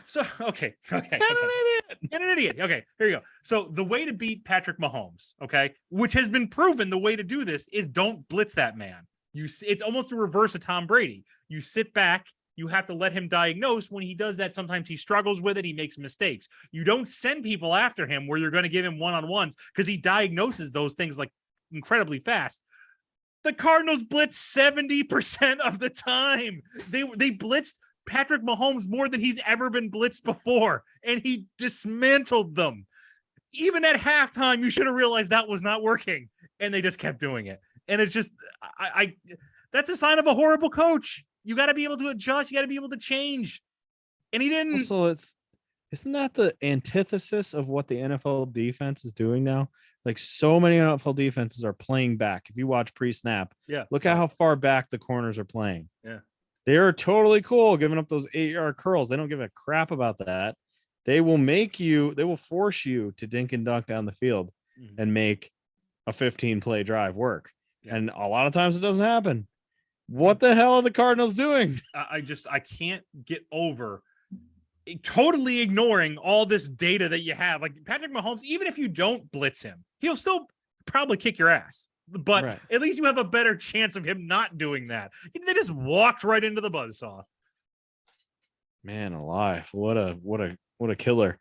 [SPEAKER 2] so okay. And an idiot. Okay, here you go. So the way to beat Patrick Mahomes, okay, which has been proven, the way to do this is don't blitz that man. It's almost a reverse of Tom Brady. You sit back. You have to let him diagnose. When he does that, sometimes he struggles with it. He makes mistakes. You don't send people after him where you're going to give him one-on-ones, because he diagnoses those things like incredibly fast. The Cardinals blitz 70% of the time. They blitzed Patrick Mahomes more than he's ever been blitzed before, and he dismantled them. Even at halftime, you should have realized that was not working, and they just kept doing it. And it's just, that's a sign of a horrible coach. You got to be able to adjust. You got to be able to change. And he didn't.
[SPEAKER 1] Also, isn't that the antithesis of what the NFL defense is doing now? Like, so many NFL defenses are playing back. If you watch pre-snap, look at how far back the corners are playing.
[SPEAKER 2] Yeah.
[SPEAKER 1] They are totally cool giving up those 8-yard curls. They don't give a crap about that. They will force you to dink and dunk down the field and make a 15-play drive work. Yeah. And a lot of times it doesn't happen. What the hell are the Cardinals doing?
[SPEAKER 2] I can't get over totally ignoring all this data that you have. Like, Patrick Mahomes, even if you don't blitz him, he'll still probably kick your ass. But at least you have a better chance of him not doing that. They just walked right into the buzzsaw.
[SPEAKER 1] Man alive. What a killer.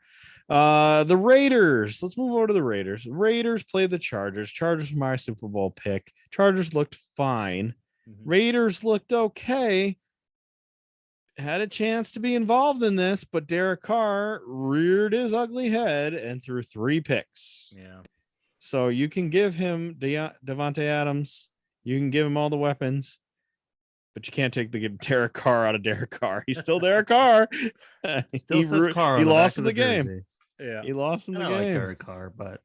[SPEAKER 1] The Raiders. Let's move over to the Raiders. Raiders played the Chargers. Chargers, my Super Bowl pick. Chargers looked fine. Raiders looked okay. Had a chance to be involved in this, but Derek Carr reared his ugly head and threw 3 picks.
[SPEAKER 2] Yeah.
[SPEAKER 1] So you can give him Devontae Adams. You can give him all the weapons, but you can't take the Derek Carr out of Derek Carr. He's still Derek Carr.
[SPEAKER 3] He
[SPEAKER 1] lost in the game.
[SPEAKER 3] Jersey.
[SPEAKER 1] Yeah, he lost in the game.
[SPEAKER 3] I like Derek Carr, but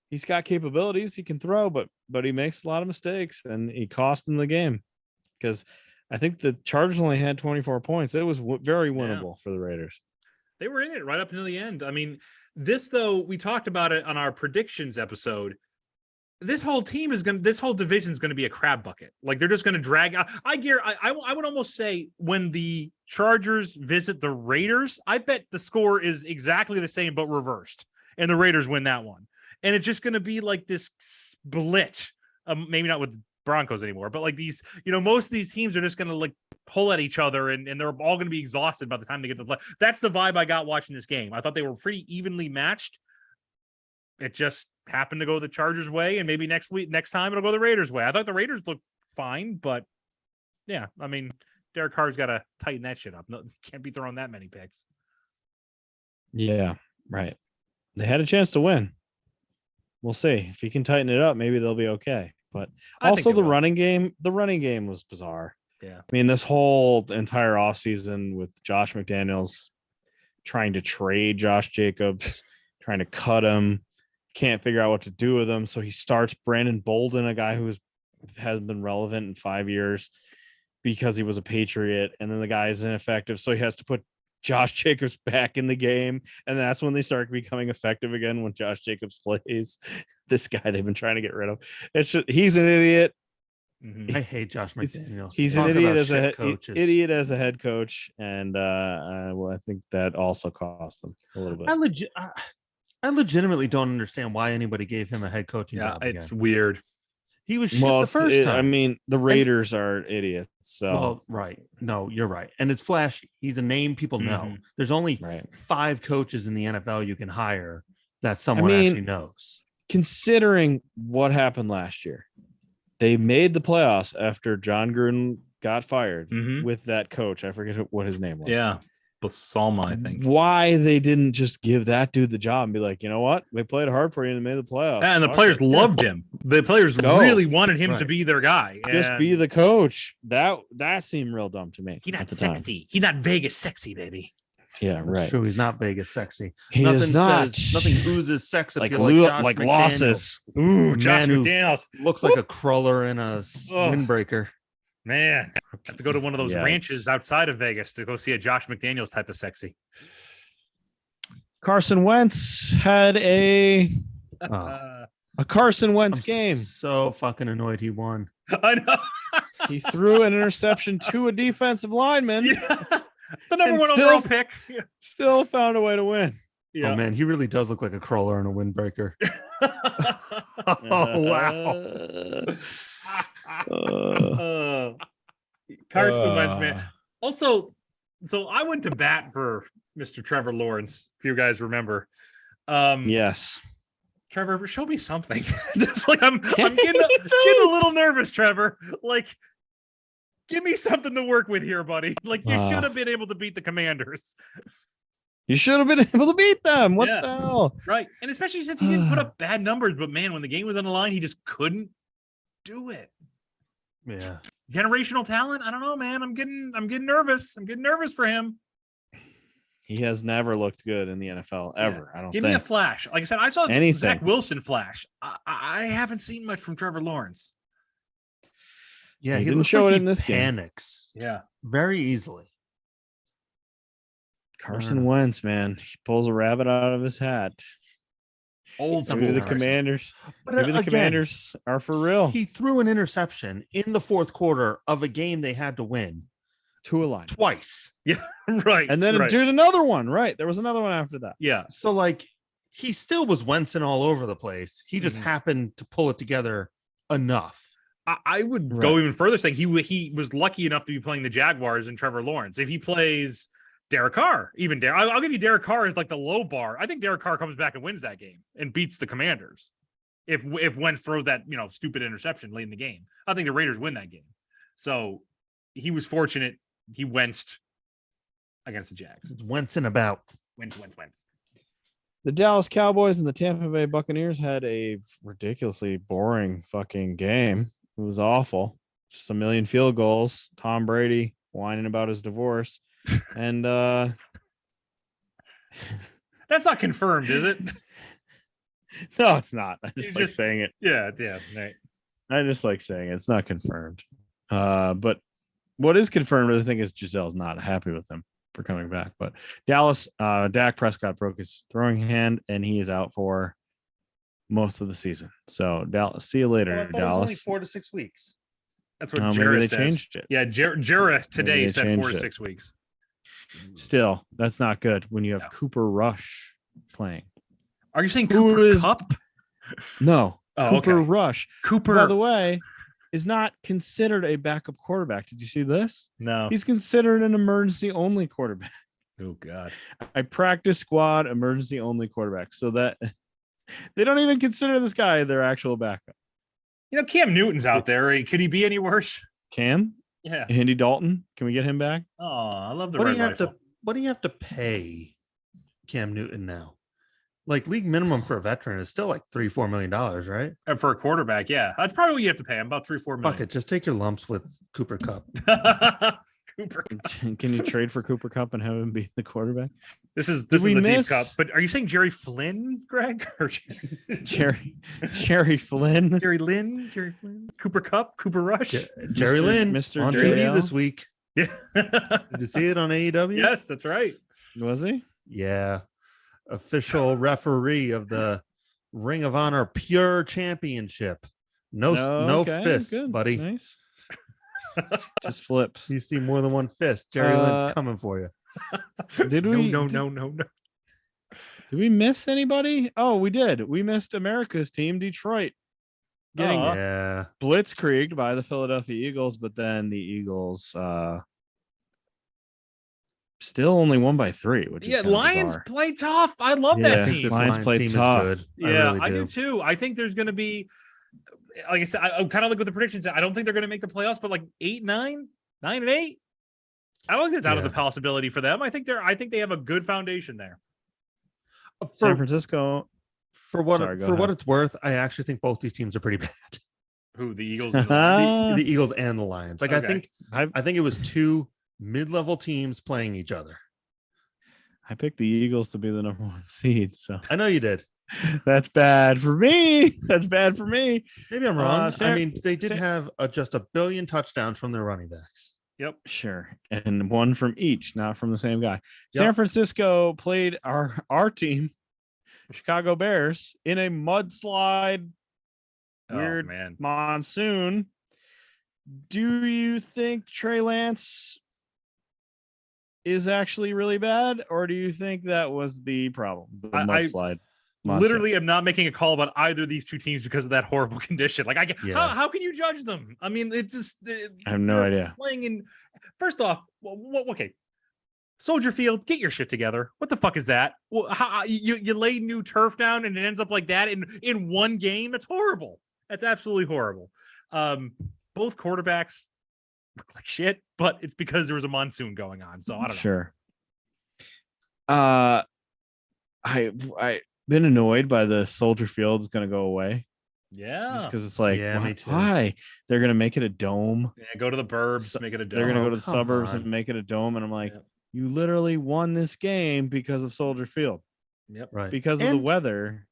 [SPEAKER 1] he's got capabilities. He can throw, but he makes a lot of mistakes, and he cost him the game, because I think the Chargers only had 24 points. It was very winnable for the Raiders.
[SPEAKER 2] They were in it right up until the end. I mean, this, though, we talked about it on our predictions episode. This whole division is going to be a crab bucket. Like, they're just going to drag out. I would almost say when the Chargers visit the Raiders, I bet the score is exactly the same, but reversed, and the Raiders win that one. And it's just going to be like this split. Maybe not with Broncos anymore, but like these, most of these teams are just going to like pull at each other, and they're all going to be exhausted by the time they get to the play. That's the vibe I got watching this game. I thought they were pretty evenly matched. It just happened to go the Chargers' way, and maybe next time it'll go the Raiders' way. I thought the Raiders looked fine, but yeah, I mean, Derek Carr's got to tighten that shit up. No, can't be throwing that many picks.
[SPEAKER 1] Yeah, right. They had a chance to win. We'll see if he can tighten it up. Maybe they'll be okay. But also the running game was bizarre.
[SPEAKER 2] Yeah.
[SPEAKER 1] I mean, this whole entire offseason with Josh McDaniels trying to trade Josh Jacobs, trying to cut him, can't figure out what to do with him. So he starts Brandon Bolden, a guy who hasn't been relevant in 5 years because he was a Patriot, and then the guy is ineffective. So he has to put Josh Jacobs back in the game, and that's when they start becoming effective again. When Josh Jacobs plays, this guy they've been trying to get rid of. It's just, he's an idiot.
[SPEAKER 3] I hate Josh McDaniels.
[SPEAKER 1] He's
[SPEAKER 3] Talk
[SPEAKER 1] an idiot
[SPEAKER 3] about
[SPEAKER 1] as
[SPEAKER 3] shit coaches.
[SPEAKER 1] idiot as a head coach, and well, I think that also cost them a little bit.
[SPEAKER 3] I legitimately don't understand why anybody gave him a head coaching job.
[SPEAKER 2] It's weird.
[SPEAKER 3] He was shit the first time.
[SPEAKER 1] I mean, the Raiders are idiots. So,
[SPEAKER 3] well, right. No, you're right. And it's flashy. He's a name people know. There's only 5 coaches in the NFL you can hire that someone actually knows.
[SPEAKER 1] Considering what happened last year, they made the playoffs after John Gruden got fired with that coach. I forget what his name was.
[SPEAKER 2] Yeah. Basalma, I think.
[SPEAKER 1] Why they didn't just give that dude the job and be like, you know what? We played hard for you and they made the playoffs.
[SPEAKER 2] And the players loved him. The players really wanted him to be their guy.
[SPEAKER 1] Just be the coach. That seemed real dumb to me.
[SPEAKER 2] He's not sexy. He's not Vegas sexy, baby.
[SPEAKER 1] Yeah, right.
[SPEAKER 3] True, he's not Vegas sexy.
[SPEAKER 1] He is not.
[SPEAKER 3] Nothing oozes sex appeal
[SPEAKER 1] like losses.
[SPEAKER 2] Ooh, Josh McDaniels
[SPEAKER 3] looks like a crawler in a windbreaker.
[SPEAKER 2] Man, I have to go to one of those ranches outside of Vegas to go see a Josh McDaniels type of sexy.
[SPEAKER 1] Carson Wentz had a Carson Wentz game.
[SPEAKER 3] So fucking annoyed he won.
[SPEAKER 2] I know.
[SPEAKER 1] He threw an interception to a defensive lineman.
[SPEAKER 2] Yeah. The number one overall pick.
[SPEAKER 1] Still found a way to win.
[SPEAKER 3] Yeah. Oh man, he really does look like a crawler in a windbreaker. Oh wow.
[SPEAKER 2] Carson Wentz, man. Also, so I went to bat for Mr. Trevor Lawrence, if you guys remember.
[SPEAKER 1] Yes.
[SPEAKER 2] Trevor, show me something. Just like I'm getting a little nervous, Trevor. Like, give me something to work with here, buddy. Like, you should have been able to beat the Commanders.
[SPEAKER 1] You should have been able to beat them. What the hell?
[SPEAKER 2] Right. And especially since he didn't put up bad numbers, but man, when the game was on the line, he just couldn't do it.
[SPEAKER 3] Yeah.
[SPEAKER 2] Generational talent. I don't know, man. I'm getting nervous. I'm getting nervous for him.
[SPEAKER 1] He has never looked good in the NFL ever. I don't
[SPEAKER 2] Give me a flash. Like I said, I saw Zach Wilson flash. I haven't seen much from Trevor Lawrence.
[SPEAKER 3] Yeah,
[SPEAKER 1] he didn't show it in this
[SPEAKER 3] panics.
[SPEAKER 2] Game. Yeah.
[SPEAKER 3] Very easily.
[SPEAKER 1] Carson Wentz, man. He pulls a rabbit out of his hat.
[SPEAKER 2] Old school.
[SPEAKER 1] Maybe the Commanders. Maybe the Commanders are for real.
[SPEAKER 3] He threw an interception in the fourth quarter of a game they had to win.
[SPEAKER 1] To a line.
[SPEAKER 3] Twice.
[SPEAKER 2] Yeah, right.
[SPEAKER 1] And then there's another one. Right. There was another one after that.
[SPEAKER 2] Yeah.
[SPEAKER 3] So, like, he still was Wentzing all over the place. He just happened to pull it together enough.
[SPEAKER 2] I would go even further, saying he was lucky enough to be playing the Jaguars and Trevor Lawrence. If he plays Derek Carr, I'll give you Derek Carr as like the low bar. I think Derek Carr comes back and wins that game and beats the Commanders. If Wentz throws that stupid interception late in the game, I think the Raiders win that game. So he was fortunate. He Wentzed against the Jags.
[SPEAKER 3] It's Wentzing about.
[SPEAKER 2] Wentz.
[SPEAKER 1] The Dallas Cowboys and the Tampa Bay Buccaneers had a ridiculously boring fucking game. It was awful. Just a million field goals. Tom Brady whining about his divorce. And
[SPEAKER 2] that's not confirmed, is it?
[SPEAKER 1] No, it's not. I just like saying it.
[SPEAKER 2] Yeah, right.
[SPEAKER 1] I just like saying it. It's not confirmed. But what is confirmed, I think, is Giselle's not happy with him for coming back. But Dallas, Dak Prescott broke his throwing hand, and he is out for most of the season. So Dallas, see you later, Dallas. It was
[SPEAKER 3] only 4 to 6 weeks.
[SPEAKER 2] That's what Jarrah says.
[SPEAKER 1] Changed it.
[SPEAKER 2] Yeah, Jarrah today said 4 to 6 weeks.
[SPEAKER 1] Still, that's not good when you have Cooper Rush playing.
[SPEAKER 2] Are you saying Cooper Kupp?
[SPEAKER 1] No, Cooper
[SPEAKER 2] okay.
[SPEAKER 1] Rush.
[SPEAKER 2] Cooper,
[SPEAKER 1] by the way, is not considered a backup quarterback. Did you see this?
[SPEAKER 2] No.
[SPEAKER 1] He's considered an emergency only quarterback.
[SPEAKER 2] Oh God.
[SPEAKER 1] I practice squad emergency only quarterback. So that they don't even consider this guy their actual backup.
[SPEAKER 2] Cam Newton's out there. Could he be any worse?
[SPEAKER 1] Cam?
[SPEAKER 2] Yeah.
[SPEAKER 1] Andy Dalton. Can we get him back?
[SPEAKER 2] Oh, I love the
[SPEAKER 3] What
[SPEAKER 2] red
[SPEAKER 3] do you have
[SPEAKER 2] rifle.
[SPEAKER 3] what do you have to pay Cam Newton now? Like, league minimum for a veteran is still like $3-4 million, right?
[SPEAKER 2] For a quarterback, yeah. That's probably what you have to pay him, about $3-4 million.
[SPEAKER 3] Fuck it, just take your lumps with Cooper Kupp.
[SPEAKER 2] Cooper Kupp.
[SPEAKER 1] Can you trade for Cooper Kupp and have him be the quarterback?
[SPEAKER 2] This is a deep cup. But are you saying Jerry Flynn, Greg? Or
[SPEAKER 1] Jerry Flynn?
[SPEAKER 2] Jerry Flynn? Cooper Kupp? Cooper Rush?
[SPEAKER 3] Jerry Lynn,
[SPEAKER 1] Mr.
[SPEAKER 3] on
[SPEAKER 1] JL.
[SPEAKER 3] TV this week.
[SPEAKER 2] Yeah.
[SPEAKER 3] Did you see it on AEW?
[SPEAKER 2] Yes, that's right.
[SPEAKER 1] Was he?
[SPEAKER 3] Yeah. Official referee of the Ring of Honor Pure Championship. No
[SPEAKER 1] Okay,
[SPEAKER 3] fists,
[SPEAKER 1] good,
[SPEAKER 3] buddy.
[SPEAKER 1] Nice. Just flips.
[SPEAKER 3] You see more than one fist. Jerry Lynn's coming for you.
[SPEAKER 1] Did
[SPEAKER 2] No,
[SPEAKER 1] we?
[SPEAKER 2] no.
[SPEAKER 1] Did we miss anybody? Oh, we did. We missed America's team, Detroit, getting
[SPEAKER 3] Yeah.
[SPEAKER 1] blitzkrieged by the Philadelphia Eagles, but then the Eagles still only won by 3, which is
[SPEAKER 2] Lions
[SPEAKER 1] bizarre.
[SPEAKER 2] play tough. I love
[SPEAKER 1] Yeah.
[SPEAKER 2] that
[SPEAKER 3] I think
[SPEAKER 2] team.
[SPEAKER 3] this
[SPEAKER 1] Lions
[SPEAKER 3] Lions
[SPEAKER 1] play
[SPEAKER 3] team
[SPEAKER 1] tough.
[SPEAKER 3] is good.
[SPEAKER 2] Yeah,
[SPEAKER 3] I
[SPEAKER 2] I
[SPEAKER 3] really
[SPEAKER 2] do too. I think there's going to be, like I said, I'm kind of like with the predictions. I don't think they're going to make the playoffs, but like 8, 9, 9 and 8. I don't think it's out of the possibility for them. I think they have a good foundation there.
[SPEAKER 1] San Francisco.
[SPEAKER 3] For what it's worth, I actually think both these teams are pretty bad.
[SPEAKER 2] Who, the Eagles? And the Lions?
[SPEAKER 3] The Eagles and the Lions. Like
[SPEAKER 2] Okay.
[SPEAKER 3] I think it was 2 mid-level teams playing each other.
[SPEAKER 1] I picked the Eagles to be the number 1 seed, so
[SPEAKER 3] I know you did.
[SPEAKER 1] that's bad for me. That's bad for me.
[SPEAKER 3] Maybe I'm wrong.
[SPEAKER 1] San-
[SPEAKER 3] I mean, they did
[SPEAKER 1] San-
[SPEAKER 3] have just 1 billion touchdowns from their running backs.
[SPEAKER 2] Yep.
[SPEAKER 1] Sure. And 1 from each, not from the same guy.
[SPEAKER 3] Yep.
[SPEAKER 1] San Francisco played our team, Chicago Bears, in a mudslide, weird
[SPEAKER 2] man.
[SPEAKER 1] monsoon. Do you think Trey Lance is actually really bad, or do you think that was the problem? The mudslide.
[SPEAKER 2] Literally am not making a call about either of these 2 teams because of that horrible condition. Like, how can you judge them? I mean, it just
[SPEAKER 1] I have no idea.
[SPEAKER 2] Playing in, first off, okay, Soldier Field, get your shit together. What the fuck is that? Well, how you lay new turf down and it ends up like that in one game? That's horrible. That's absolutely horrible. Both quarterbacks look like shit, but it's because there was a monsoon going on. So I don't know.
[SPEAKER 1] Sure. I been annoyed by the Soldier Field is going to go away.
[SPEAKER 2] Yeah,
[SPEAKER 1] because it's like,
[SPEAKER 3] me too.
[SPEAKER 1] why? They're going to make it a dome.
[SPEAKER 2] Yeah, go to the burbs, make it a dome.
[SPEAKER 1] They're going to go to the
[SPEAKER 3] come
[SPEAKER 1] suburbs
[SPEAKER 3] on.
[SPEAKER 1] and make it a dome. And I'm like, you literally won this game because of Soldier Field,
[SPEAKER 2] Yep.
[SPEAKER 3] Right.
[SPEAKER 1] because of the
[SPEAKER 3] And
[SPEAKER 1] weather.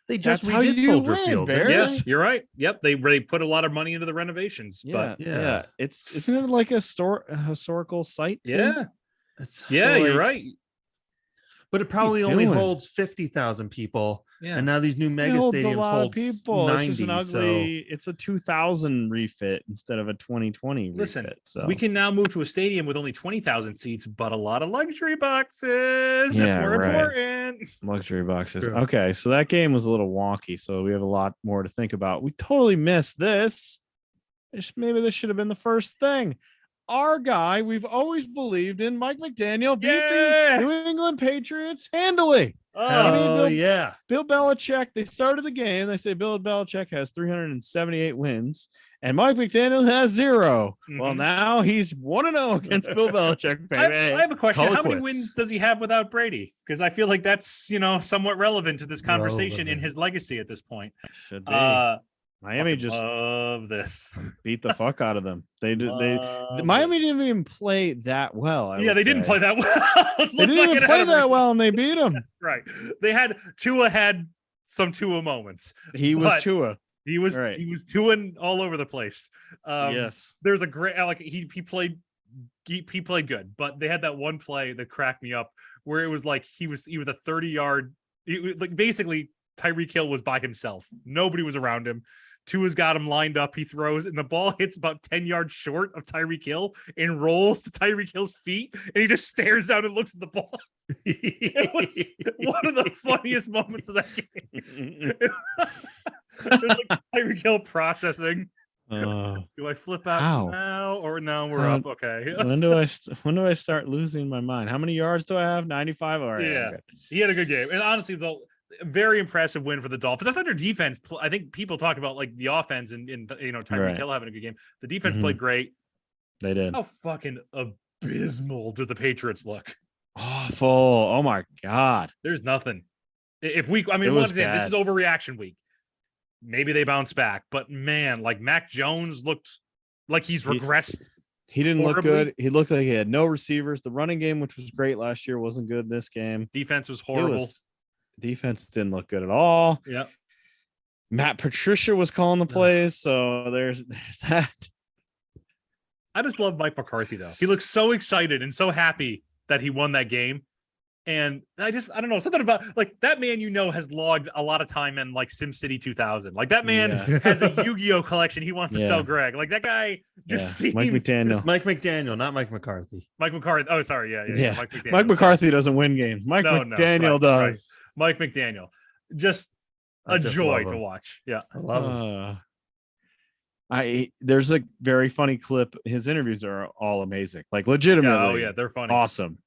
[SPEAKER 3] They just
[SPEAKER 1] That's how
[SPEAKER 3] redid
[SPEAKER 1] you
[SPEAKER 3] Soldier
[SPEAKER 1] win,
[SPEAKER 3] Field.
[SPEAKER 1] Bears.
[SPEAKER 2] Yes, you're right. Yep, they put a lot of money into the renovations.
[SPEAKER 1] Yeah,
[SPEAKER 2] But
[SPEAKER 1] yeah. Isn't it like a historical site? Too?
[SPEAKER 2] yeah,
[SPEAKER 3] It's,
[SPEAKER 2] you're
[SPEAKER 1] like,
[SPEAKER 2] right.
[SPEAKER 3] but it probably
[SPEAKER 1] you
[SPEAKER 3] only
[SPEAKER 1] doing?
[SPEAKER 3] holds 50,000 people.
[SPEAKER 2] Yeah.
[SPEAKER 3] And now these new
[SPEAKER 1] It
[SPEAKER 3] mega
[SPEAKER 1] holds a
[SPEAKER 3] stadiums
[SPEAKER 1] lot of
[SPEAKER 3] hold
[SPEAKER 1] people.
[SPEAKER 3] 90.
[SPEAKER 1] It's just an ugly. It's a 2000 refit instead of a 2020
[SPEAKER 2] Listen,
[SPEAKER 1] refit. So
[SPEAKER 2] we can now move to a stadium with only 20,000 seats, but a lot of luxury boxes. That's
[SPEAKER 1] Yeah,
[SPEAKER 2] more
[SPEAKER 1] right.
[SPEAKER 2] important.
[SPEAKER 1] luxury boxes.
[SPEAKER 3] True.
[SPEAKER 1] Okay, so that game was a little wonky. So we have a lot more to think about. We totally missed this. Maybe this should have been the first thing. Our guy, we've always believed in, Mike McDaniel, beat
[SPEAKER 2] Yeah.
[SPEAKER 1] the New England Patriots handily.
[SPEAKER 3] Oh,
[SPEAKER 1] Bill-
[SPEAKER 3] yeah.
[SPEAKER 1] Bill Belichick, they started the game. They say Bill Belichick has 378 wins, and Mike McDaniel has 0. Well,
[SPEAKER 2] Mhm.
[SPEAKER 1] now he's 1-0 against Bill Belichick,
[SPEAKER 2] I
[SPEAKER 1] baby.
[SPEAKER 2] have a question.
[SPEAKER 3] Call it
[SPEAKER 2] How many
[SPEAKER 3] quits.
[SPEAKER 2] wins does he have without Brady? Because I feel like that's, somewhat relevant to this conversation in
[SPEAKER 3] Relevant.
[SPEAKER 2] his legacy at this point.
[SPEAKER 1] Should be. Miami
[SPEAKER 2] Fucking
[SPEAKER 1] just
[SPEAKER 2] love this.
[SPEAKER 1] beat the fuck out of them. They did.
[SPEAKER 2] Love
[SPEAKER 1] Miami
[SPEAKER 2] this.
[SPEAKER 1] didn't even play that well.
[SPEAKER 2] Yeah, they didn't play that well.
[SPEAKER 1] They didn't even play that well, and they beat them.
[SPEAKER 2] Right. They had Tua had some Tua moments.
[SPEAKER 1] He was
[SPEAKER 2] But
[SPEAKER 1] Tua.
[SPEAKER 2] He was
[SPEAKER 1] Right.
[SPEAKER 2] he was Tuaing all over the place.
[SPEAKER 1] Yes.
[SPEAKER 2] There's a great he played good, but they had that one play that cracked me up where it was like he was a 30-yard, like basically Tyreek Hill was by himself. Nobody was around him. Tua's got him lined up. He throws, and the ball hits about 10 yards short of Tyreek Hill and rolls to Tyreek Hill's feet, and he just stares down and looks at the ball. It was one of the funniest moments of that game. It was like Tyreek Hill processing. Do I flip out
[SPEAKER 1] How?
[SPEAKER 2] now or no? We're up. Okay.
[SPEAKER 1] when do I start losing my mind? How many yards do I have? 95. All right.
[SPEAKER 2] Yeah.
[SPEAKER 1] I'm good.
[SPEAKER 2] He had a good game, and honestly, though, very impressive win for the Dolphins. I thought their defense. I think people talk about like the offense and Tyreek
[SPEAKER 1] Right.
[SPEAKER 2] Hill having a good game. The defense
[SPEAKER 1] Mhm.
[SPEAKER 2] played great.
[SPEAKER 1] They did.
[SPEAKER 2] How fucking abysmal do the Patriots look?
[SPEAKER 1] Awful. Oh my god.
[SPEAKER 2] There's nothing. If we,
[SPEAKER 1] It was
[SPEAKER 2] once again, this
[SPEAKER 1] bad.
[SPEAKER 2] is overreaction week. Maybe they bounce back, but man, like Mac Jones looked like he's regressed.
[SPEAKER 1] He didn't look
[SPEAKER 2] Horribly.
[SPEAKER 1] good. He looked like he had no receivers. The running game, which was great last year, wasn't good this game.
[SPEAKER 2] Defense was
[SPEAKER 1] It
[SPEAKER 2] horrible.
[SPEAKER 1] Defense didn't look good at all.
[SPEAKER 2] Yeah.
[SPEAKER 1] Matt Patricia was calling the plays, so there's that.
[SPEAKER 2] I just love Mike McCarthy though. He looks so excited and so happy that he won that game. And I don't know, something about like that man, has logged a lot of time in like SimCity 2000. Like that man has a Yu-Gi-Oh collection he wants to sell Greg. Like that guy just seems
[SPEAKER 1] Mike McDaniel.
[SPEAKER 3] Mike McDaniel, not Mike McCarthy.
[SPEAKER 2] Mike McCarthy. Oh, sorry. Yeah. Mike McDaniel.
[SPEAKER 1] Mike McCarthy doesn't win games. Mike McDaniel does.
[SPEAKER 2] Right. Mike McDaniel. Just a joy to watch. Yeah.
[SPEAKER 3] I love him.
[SPEAKER 1] There's a very funny clip. His interviews are all amazing. Like legitimately.
[SPEAKER 2] Yeah, they're funny.
[SPEAKER 1] Awesome.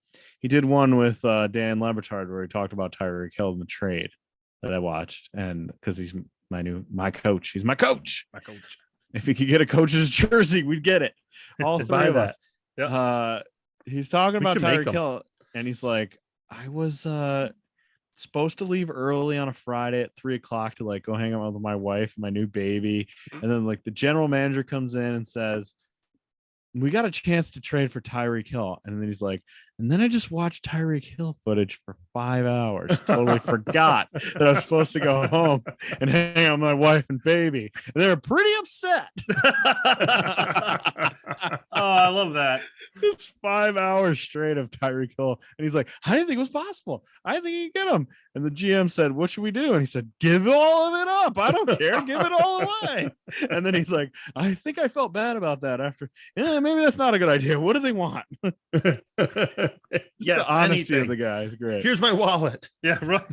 [SPEAKER 1] He did one with Dan Lebertard where he talked about Tyreek Hill in the trade that I watched, and because he's my coach. He's my coach.
[SPEAKER 2] My coach.
[SPEAKER 1] If he could get a coach's jersey, we'd get it. All three of us.
[SPEAKER 2] Yeah.
[SPEAKER 1] He's talking about Tyreek Hill, and he's like, I was supposed to leave early on a Friday at 3:00 to like go hang out with my wife and my new baby, and then like the general manager comes in and says, we got a chance to trade for Tyreek Hill. And then he's like, and then I just watched Tyreek Hill footage for 5 hours. Totally forgot that I was supposed to go home and hang out with my wife and baby. And they were pretty upset.
[SPEAKER 2] Oh, I love that.
[SPEAKER 1] Just 5 hours straight of Tyreek Hill. And he's like, I didn't think it was possible. I didn't think you could get him. And the GM said, what should we do? And he said, give all of it up. I don't care. Give it all away. And then he's like, I think I felt bad about that after. Maybe that's not a good idea. What do they want?
[SPEAKER 3] Yes,
[SPEAKER 1] the honesty
[SPEAKER 3] anything.
[SPEAKER 1] of the guy is great.
[SPEAKER 3] Here's my wallet.
[SPEAKER 2] Yeah, right.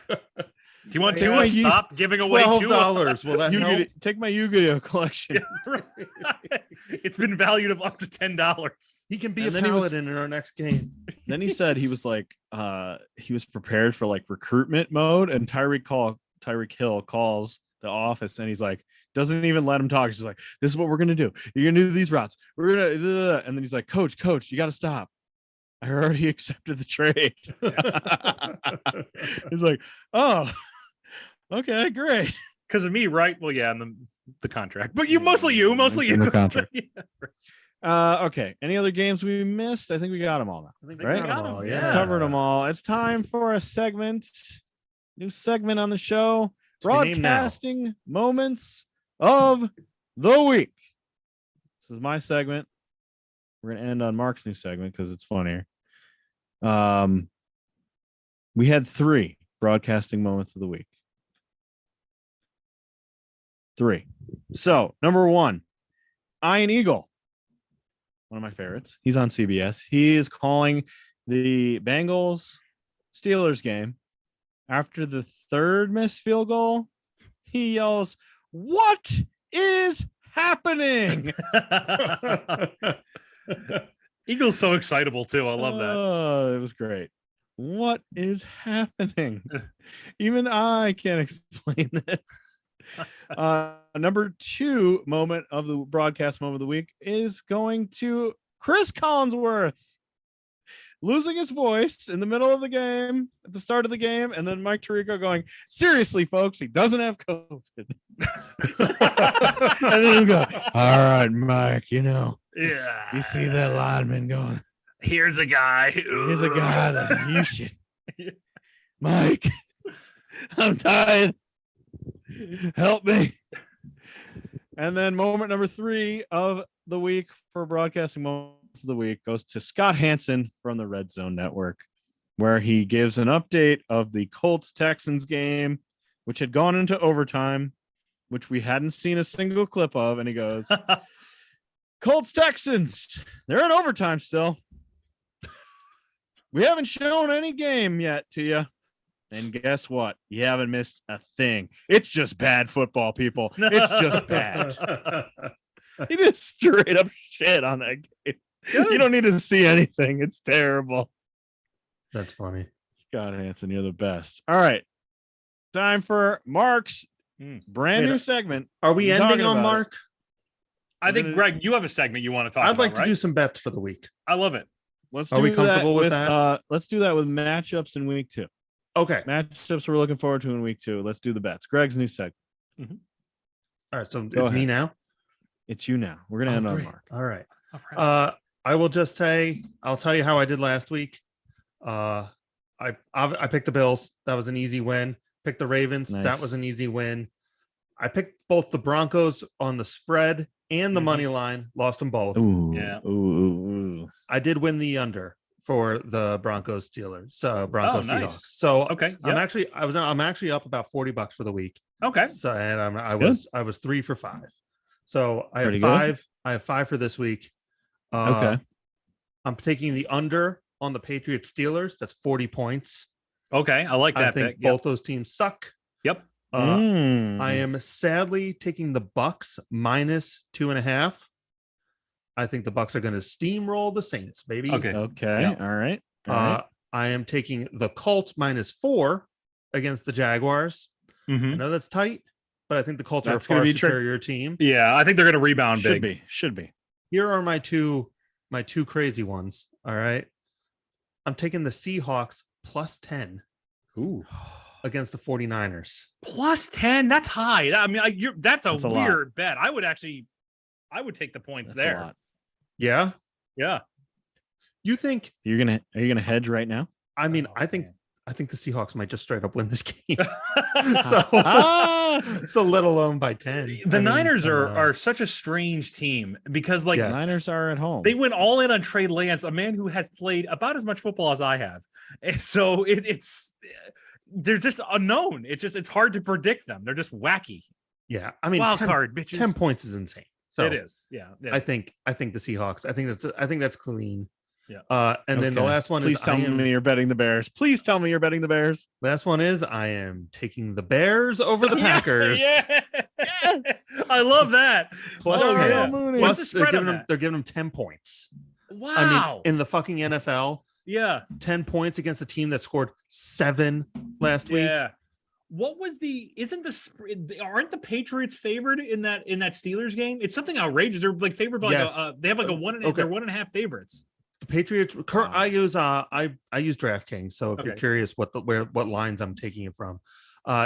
[SPEAKER 2] Do you want to stop giving away
[SPEAKER 3] $12? Will that help?
[SPEAKER 1] Take my Yu-Gi-Oh collection.
[SPEAKER 2] Yeah, right. It's been valued of up to $10.
[SPEAKER 3] He can be a paladin in our next game.
[SPEAKER 1] Then he said he was like, he was prepared for like recruitment mode, and Tyreek Hill calls the office, and he's like, doesn't even let him talk. He's just like, this is what we're gonna do. You're gonna do these routes. We're gonna, and then he's like, Coach, you got to stop. I already accepted the trade. He's like, oh, okay, great.
[SPEAKER 2] Because of me, right? Well, yeah, and the contract, but mostly you.
[SPEAKER 1] The contract. Okay. Any other games we missed? I think we got them all now.
[SPEAKER 3] I think
[SPEAKER 1] we
[SPEAKER 3] got them all. Yeah,
[SPEAKER 1] covered them all. It's time for a new segment on the show. Broadcasting moments of the week. This is my segment. We're gonna end on Mark's new segment because it's funnier. We had 3 broadcasting moments of the week. 3. So, number 1, Ian Eagle, one of my favorites. He's on CBS. He is calling the Bengals Steelers game. After the 3rd missed field goal, he yells, "What is happening?"
[SPEAKER 2] Eagle's so excitable too. I love that.
[SPEAKER 1] Oh, it was great. What is happening? Even I can't explain this. Number 2 moment of the broadcast moment of the week is going to Chris Collinsworth losing his voice in the middle of the game, at the start of the game, and then Mike Tirico going, seriously, folks, he doesn't have COVID. And then we go, all right, Mike,
[SPEAKER 2] yeah,
[SPEAKER 1] you see that lineman going,
[SPEAKER 2] here's a guy
[SPEAKER 1] that you should, Mike, I'm tired. Help me. And then moment number 3 of the week for broadcasting moments of the week goes to Scott Hansen from the Red Zone Network, where he gives an update of the Colts Texans game, which had gone into overtime, which we hadn't seen a single clip of. And he goes, Colts Texans, they're in overtime still. We haven't shown any game yet to you. And guess what? You haven't missed a thing. It's just bad football, people. It's just bad. He just straight up shit on that game. You don't need to see anything. It's terrible.
[SPEAKER 3] That's funny.
[SPEAKER 1] Scott Hansen, you're the best. All right. Time for Mark's brand new segment.
[SPEAKER 3] Are we ending on Mark?
[SPEAKER 2] I think, Greg, you have a segment you want to talk about.
[SPEAKER 3] I'd like to do some bets for the week.
[SPEAKER 2] I love it.
[SPEAKER 3] Are we comfortable with that?
[SPEAKER 1] Let's do that with matchups in week 2.
[SPEAKER 3] Okay.
[SPEAKER 1] Matchups we're looking forward to in week 2. Let's do the bets. Greg's new segment.
[SPEAKER 2] Mm-hmm.
[SPEAKER 3] All right. So it's me now.
[SPEAKER 1] It's you now. We're going to end on Mark.
[SPEAKER 3] All right. I will just say, I'll tell you how I did last week. I picked the Bills. That was an easy win. Picked the Ravens.
[SPEAKER 1] Nice.
[SPEAKER 3] That was an easy win. I picked both the Broncos on the spread and the money line. Lost them both.
[SPEAKER 1] Ooh,
[SPEAKER 2] yeah.
[SPEAKER 1] Ooh.
[SPEAKER 3] I did win the under for the Broncos Steelers. Broncos
[SPEAKER 2] nice.
[SPEAKER 3] Seahawks. So
[SPEAKER 2] Okay.
[SPEAKER 3] I'm
[SPEAKER 2] Yep.
[SPEAKER 3] actually up about $40 for the week.
[SPEAKER 2] Okay.
[SPEAKER 3] So and
[SPEAKER 1] good.
[SPEAKER 3] I was 3 for 5. So I have
[SPEAKER 1] Pretty good.
[SPEAKER 3] 5. I have 5 for this week.
[SPEAKER 1] Okay.
[SPEAKER 3] I'm taking the under on the Patriots Steelers. That's 40 points.
[SPEAKER 2] Okay. I like that.
[SPEAKER 3] I think
[SPEAKER 2] pick.
[SPEAKER 3] both those teams suck.
[SPEAKER 2] Yep.
[SPEAKER 3] I am sadly taking the Bucks minus 2.5. I think the Bucks are going to steamroll the Saints, baby.
[SPEAKER 2] Okay.
[SPEAKER 1] Okay.
[SPEAKER 2] Yeah.
[SPEAKER 1] All right. All right.
[SPEAKER 3] I am taking the Colts minus 4 against the Jaguars.
[SPEAKER 2] Mhm.
[SPEAKER 3] I know that's tight, but I think the Colts
[SPEAKER 1] That's
[SPEAKER 3] are a
[SPEAKER 1] gonna
[SPEAKER 3] far
[SPEAKER 1] be
[SPEAKER 3] superior team.
[SPEAKER 2] Yeah, I think they're going to rebound
[SPEAKER 1] Should
[SPEAKER 2] big.
[SPEAKER 1] be. Should be.
[SPEAKER 3] Here are my two crazy ones. All right. I'm taking the Seahawks plus 10
[SPEAKER 1] Ooh.
[SPEAKER 3] against the 49ers.
[SPEAKER 2] Plus 10. That's high. I mean, that's a
[SPEAKER 1] That's a lot.
[SPEAKER 2] weird bet. I would take the points
[SPEAKER 1] That's a
[SPEAKER 2] there.
[SPEAKER 1] lot.
[SPEAKER 3] Yeah.
[SPEAKER 2] Yeah.
[SPEAKER 3] You think?
[SPEAKER 1] Are you gonna hedge right now?
[SPEAKER 3] I mean,
[SPEAKER 2] Oh,
[SPEAKER 3] I think
[SPEAKER 2] man.
[SPEAKER 3] the Seahawks might just straight up win this game. So,
[SPEAKER 1] Ah!
[SPEAKER 3] so let alone by 10.
[SPEAKER 2] The Niners are such a strange team because like
[SPEAKER 3] Yes.
[SPEAKER 1] Niners are at home.
[SPEAKER 2] they went all in on Trey Lance, a man who has played about as much football as I have. And so it's they're just unknown. It's hard to predict them. They're just wacky.
[SPEAKER 3] Yeah. I mean,
[SPEAKER 2] Wild
[SPEAKER 3] 10,
[SPEAKER 2] card bitches.
[SPEAKER 3] 10 points is insane. So
[SPEAKER 2] it is. Yeah.
[SPEAKER 3] I think the Seahawks. I think that's clean.
[SPEAKER 2] Yeah.
[SPEAKER 3] And then the
[SPEAKER 1] Okay.
[SPEAKER 3] last one
[SPEAKER 1] Please
[SPEAKER 3] is
[SPEAKER 1] tell me you're betting the Bears. Please tell me you're betting the Bears.
[SPEAKER 3] last one is I am taking the Bears over the Packers.
[SPEAKER 2] Yeah. I love that.
[SPEAKER 3] Plus
[SPEAKER 2] Oh,
[SPEAKER 3] 10.
[SPEAKER 2] yeah.
[SPEAKER 1] Mooney.
[SPEAKER 2] What's
[SPEAKER 3] Plus,
[SPEAKER 2] the spread on
[SPEAKER 3] they're
[SPEAKER 2] that?
[SPEAKER 3] giving them 10 points.
[SPEAKER 2] Wow.
[SPEAKER 3] I mean, in the fucking NFL,
[SPEAKER 2] yeah.
[SPEAKER 3] 10 points against a team that scored 7 last week.
[SPEAKER 2] Yeah. What was aren't the Patriots favored in that Steelers game? It's something outrageous. They're like favored by
[SPEAKER 3] Yes.
[SPEAKER 2] they have like a one
[SPEAKER 3] Okay.
[SPEAKER 2] they're 1.5 favorites.
[SPEAKER 3] The Patriots.
[SPEAKER 1] Wow.
[SPEAKER 3] I use DraftKings. So if you're
[SPEAKER 2] Okay.
[SPEAKER 3] curious what lines I'm taking it from,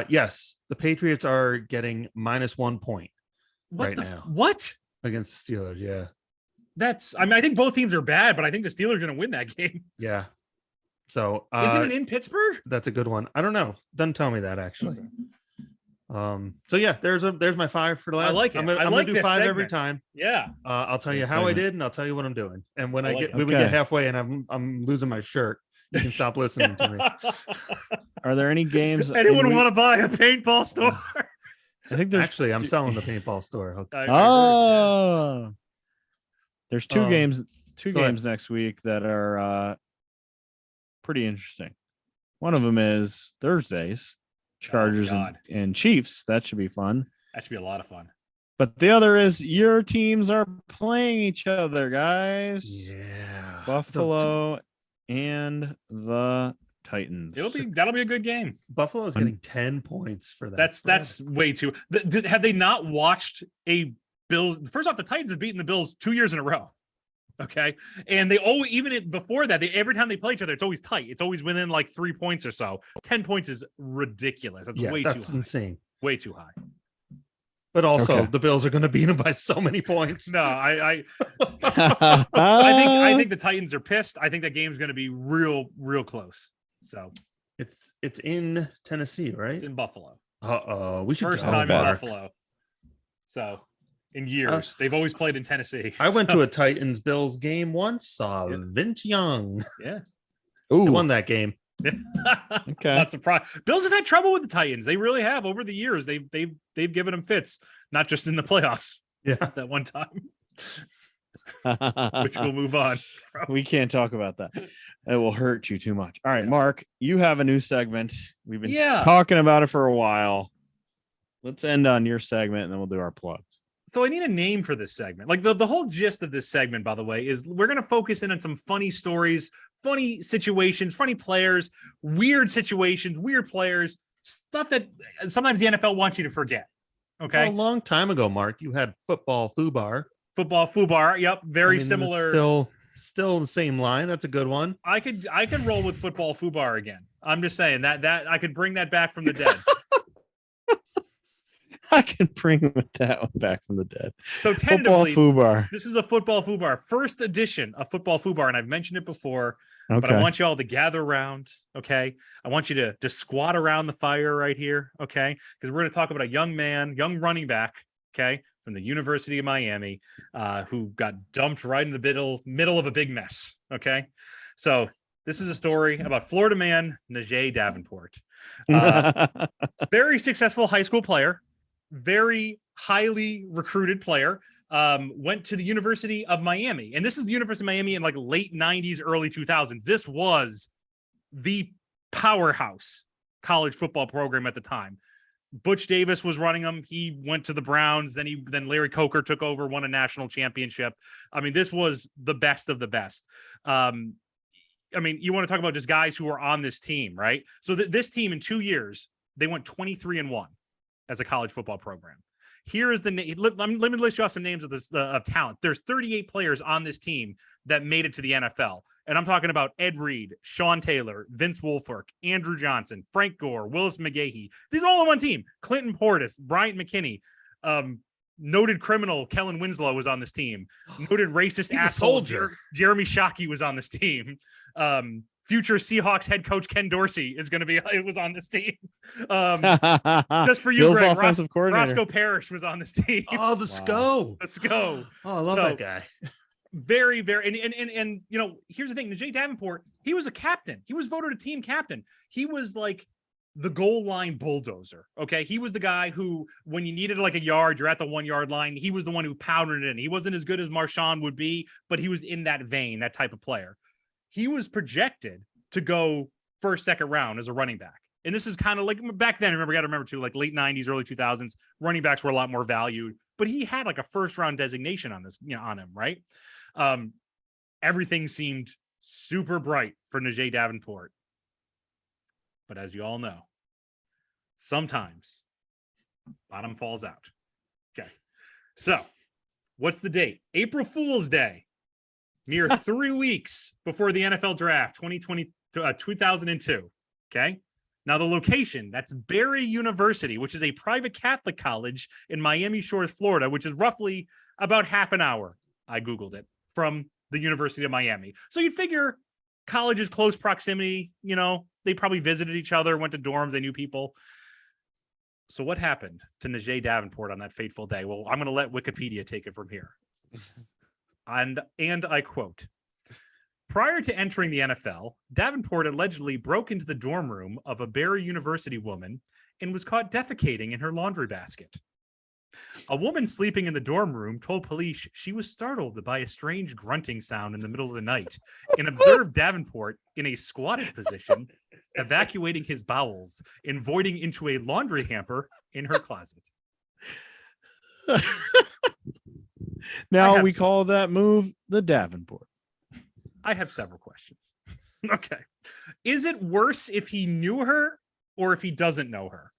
[SPEAKER 3] yes, the Patriots are getting minus 1 point
[SPEAKER 2] What
[SPEAKER 3] right
[SPEAKER 2] the
[SPEAKER 3] now
[SPEAKER 2] what?
[SPEAKER 3] against the Steelers. Yeah,
[SPEAKER 2] I think both teams are bad, but I think the Steelers are going to win that game.
[SPEAKER 3] yeah. So
[SPEAKER 2] Isn't it in Pittsburgh?
[SPEAKER 3] that's a good one. I don't know. Doesn't tell me that actually. So yeah, there's my 5 for the last.
[SPEAKER 2] I like it.
[SPEAKER 3] I'm gonna
[SPEAKER 2] I like
[SPEAKER 3] do
[SPEAKER 2] this
[SPEAKER 3] 5 every
[SPEAKER 2] segment.
[SPEAKER 3] time.
[SPEAKER 2] Yeah.
[SPEAKER 3] I'll tell you
[SPEAKER 1] Good
[SPEAKER 3] how I
[SPEAKER 1] segment.
[SPEAKER 3] did, and I'll tell you what I'm doing. And when
[SPEAKER 2] I
[SPEAKER 3] I
[SPEAKER 2] like
[SPEAKER 3] get
[SPEAKER 2] it.
[SPEAKER 3] when we
[SPEAKER 1] Okay.
[SPEAKER 3] get halfway and I'm losing my shirt, you can stop listening to me.
[SPEAKER 1] Are there any games?
[SPEAKER 2] Anyone want to buy a paintball store?
[SPEAKER 1] I think there's
[SPEAKER 3] Actually, I'm selling the paintball store. Okay.
[SPEAKER 1] Oh, there's two
[SPEAKER 3] Um,
[SPEAKER 1] games
[SPEAKER 3] go ahead.
[SPEAKER 1] next week that are pretty interesting. One of them is Thursdays, Chargers
[SPEAKER 2] God.
[SPEAKER 1] and Chiefs. That should be fun.
[SPEAKER 2] That should be a lot of fun.
[SPEAKER 1] But the other is your teams are playing each other, guys.
[SPEAKER 3] Yeah.
[SPEAKER 1] Buffalo and the Titans.
[SPEAKER 2] That'll be a good game.
[SPEAKER 3] Buffalo's getting 10 points for that.
[SPEAKER 2] That's way too. Have they not watched a Bills? First off, the Titans have beaten the Bills 2 years in a row. Okay, and they before that, every time they play each other, it's always tight. It's always within like 3 points or so. 10 points is ridiculous. That's way
[SPEAKER 3] that's
[SPEAKER 2] too high.
[SPEAKER 3] insane.
[SPEAKER 2] Way too high.
[SPEAKER 3] But also,
[SPEAKER 1] Okay.
[SPEAKER 3] the Bills are going to beat them by so many points.
[SPEAKER 2] No, I think the Titans are pissed. I think that game's going to be real close. So
[SPEAKER 3] It's in Tennessee, right?
[SPEAKER 2] it's in Buffalo.
[SPEAKER 3] We should
[SPEAKER 2] First
[SPEAKER 3] go,
[SPEAKER 2] time in
[SPEAKER 1] better.
[SPEAKER 3] Mark.
[SPEAKER 2] Buffalo. So in years, they've always played in Tennessee.
[SPEAKER 3] I went to a Titans Bills game once. Saw
[SPEAKER 2] Yeah.
[SPEAKER 3] Vince Young.
[SPEAKER 2] Yeah.
[SPEAKER 3] They
[SPEAKER 1] Ooh,
[SPEAKER 3] won that game.
[SPEAKER 1] okay.
[SPEAKER 2] Not surprised. Bills have had trouble with the Titans. They really have over the years. They've given them fits, not just in the playoffs.
[SPEAKER 3] Yeah.
[SPEAKER 2] That one time, which we'll move on.
[SPEAKER 1] We can't talk about that. It will hurt you too much. All right,
[SPEAKER 2] Yeah.
[SPEAKER 1] Mark, you have a new segment. We've been
[SPEAKER 2] Yeah.
[SPEAKER 1] talking about it for a while. Let's end on your segment and then we'll do our plugs.
[SPEAKER 2] So I need a name for this segment. Like the whole gist of this segment, by the way, is we're going to focus in on some funny stories, funny situations, funny players, weird situations, weird players, stuff that sometimes the NFL wants you to forget. Okay.
[SPEAKER 3] A long time ago, Mark, you had football foobar.
[SPEAKER 2] Football foobar. Yep. Very
[SPEAKER 3] I mean,
[SPEAKER 2] similar.
[SPEAKER 3] Still the same line. That's a good one.
[SPEAKER 2] I could roll with football foobar again. I'm just saying that I could bring that back from the dead.
[SPEAKER 1] I can bring that one back from the dead.
[SPEAKER 2] So
[SPEAKER 1] Football
[SPEAKER 2] tentatively,
[SPEAKER 1] foobar.
[SPEAKER 2] this is a football foobar, first edition of football foobar, and I've mentioned it before.
[SPEAKER 1] Okay.
[SPEAKER 2] But I want you all to gather around, okay? I want you to squat around the fire right here, okay? Because we're going to talk about a young man, young running back, okay? from the University of Miami, who got dumped right in the middle of a big mess. Okay. So this is a story about Florida man Najee Davenport. Very successful high school player, very highly recruited player. Went to the University of Miami. And this is the University of Miami in like late 90s, early 2000s. This was the powerhouse college football program at the time. Butch Davis was running them. He went to the Browns. Then Larry Coker took over, won a national championship. I mean, this was the best of the best. I mean, you want to talk about just guys who are on this team, right? So this team in 2 years, they went 23-1 as a college football program. Here is the name. Let me list you off some names of this of talent. There's 38 players on this team that made it to the NFL. And I'm talking about Ed Reed, Sean Taylor, Vince Wilfork, Andrew Johnson, Frank Gore, Willis McGahee. These are all on one team. Clinton Portis, Bryant McKinney, noted criminal Kellen Winslow was on this team. Noted racist asshole Jeremy Shockey was on this team. Future Seahawks head coach Ken Dorsey was on this team. Just for you,
[SPEAKER 1] Bill's
[SPEAKER 2] Greg,
[SPEAKER 1] offensive coordinator.
[SPEAKER 2] Roscoe Parrish was on this team.
[SPEAKER 3] Oh, the SCO.
[SPEAKER 2] The SCO.
[SPEAKER 3] Oh, I love that guy.
[SPEAKER 2] Very, very, and you know, here's the thing: Najee Davenport, he was a captain. He was voted a team captain. He was like the goal line bulldozer. Okay, he was the guy who, when you needed like a yard, you're at the 1 yard line. He was the one who pounded it in. He wasn't as good as Marshawn would be, but he was in that vein, that type of player. He was projected to go first, second round as a running back. And this is kind of like back then, you got to remember too, like late 90s, early 2000s, running backs were a lot more valued, but he had like a first round designation on this, on him, right? Everything seemed super bright for Najee Davenport. But as you all know, sometimes bottom falls out. Okay. So what's the date? April Fool's Day. Mere 3 weeks before the NFL draft, 2002. Okay. Now the location, that's Barry University, which is a private Catholic college in Miami Shores, Florida, which is roughly about half an hour. I Googled it from the University of Miami. So you'd figure colleges, close proximity, they probably visited each other, went to dorms, they knew people. So what happened to Najee Davenport on that fateful day? Well, I'm going to let Wikipedia take it from here. And I quote, prior to entering the NFL, Davenport allegedly broke into the dorm room of a Barry University woman and was caught defecating in her laundry basket. A woman sleeping in the dorm room told police she was startled by a strange grunting sound in the middle of the night and observed Davenport in a squatted position, evacuating his bowels and voiding into a laundry hamper in her closet.
[SPEAKER 1] Now we call that move the Davenport.
[SPEAKER 2] I have several questions. Okay. Is it worse if he knew her or if he doesn't know her?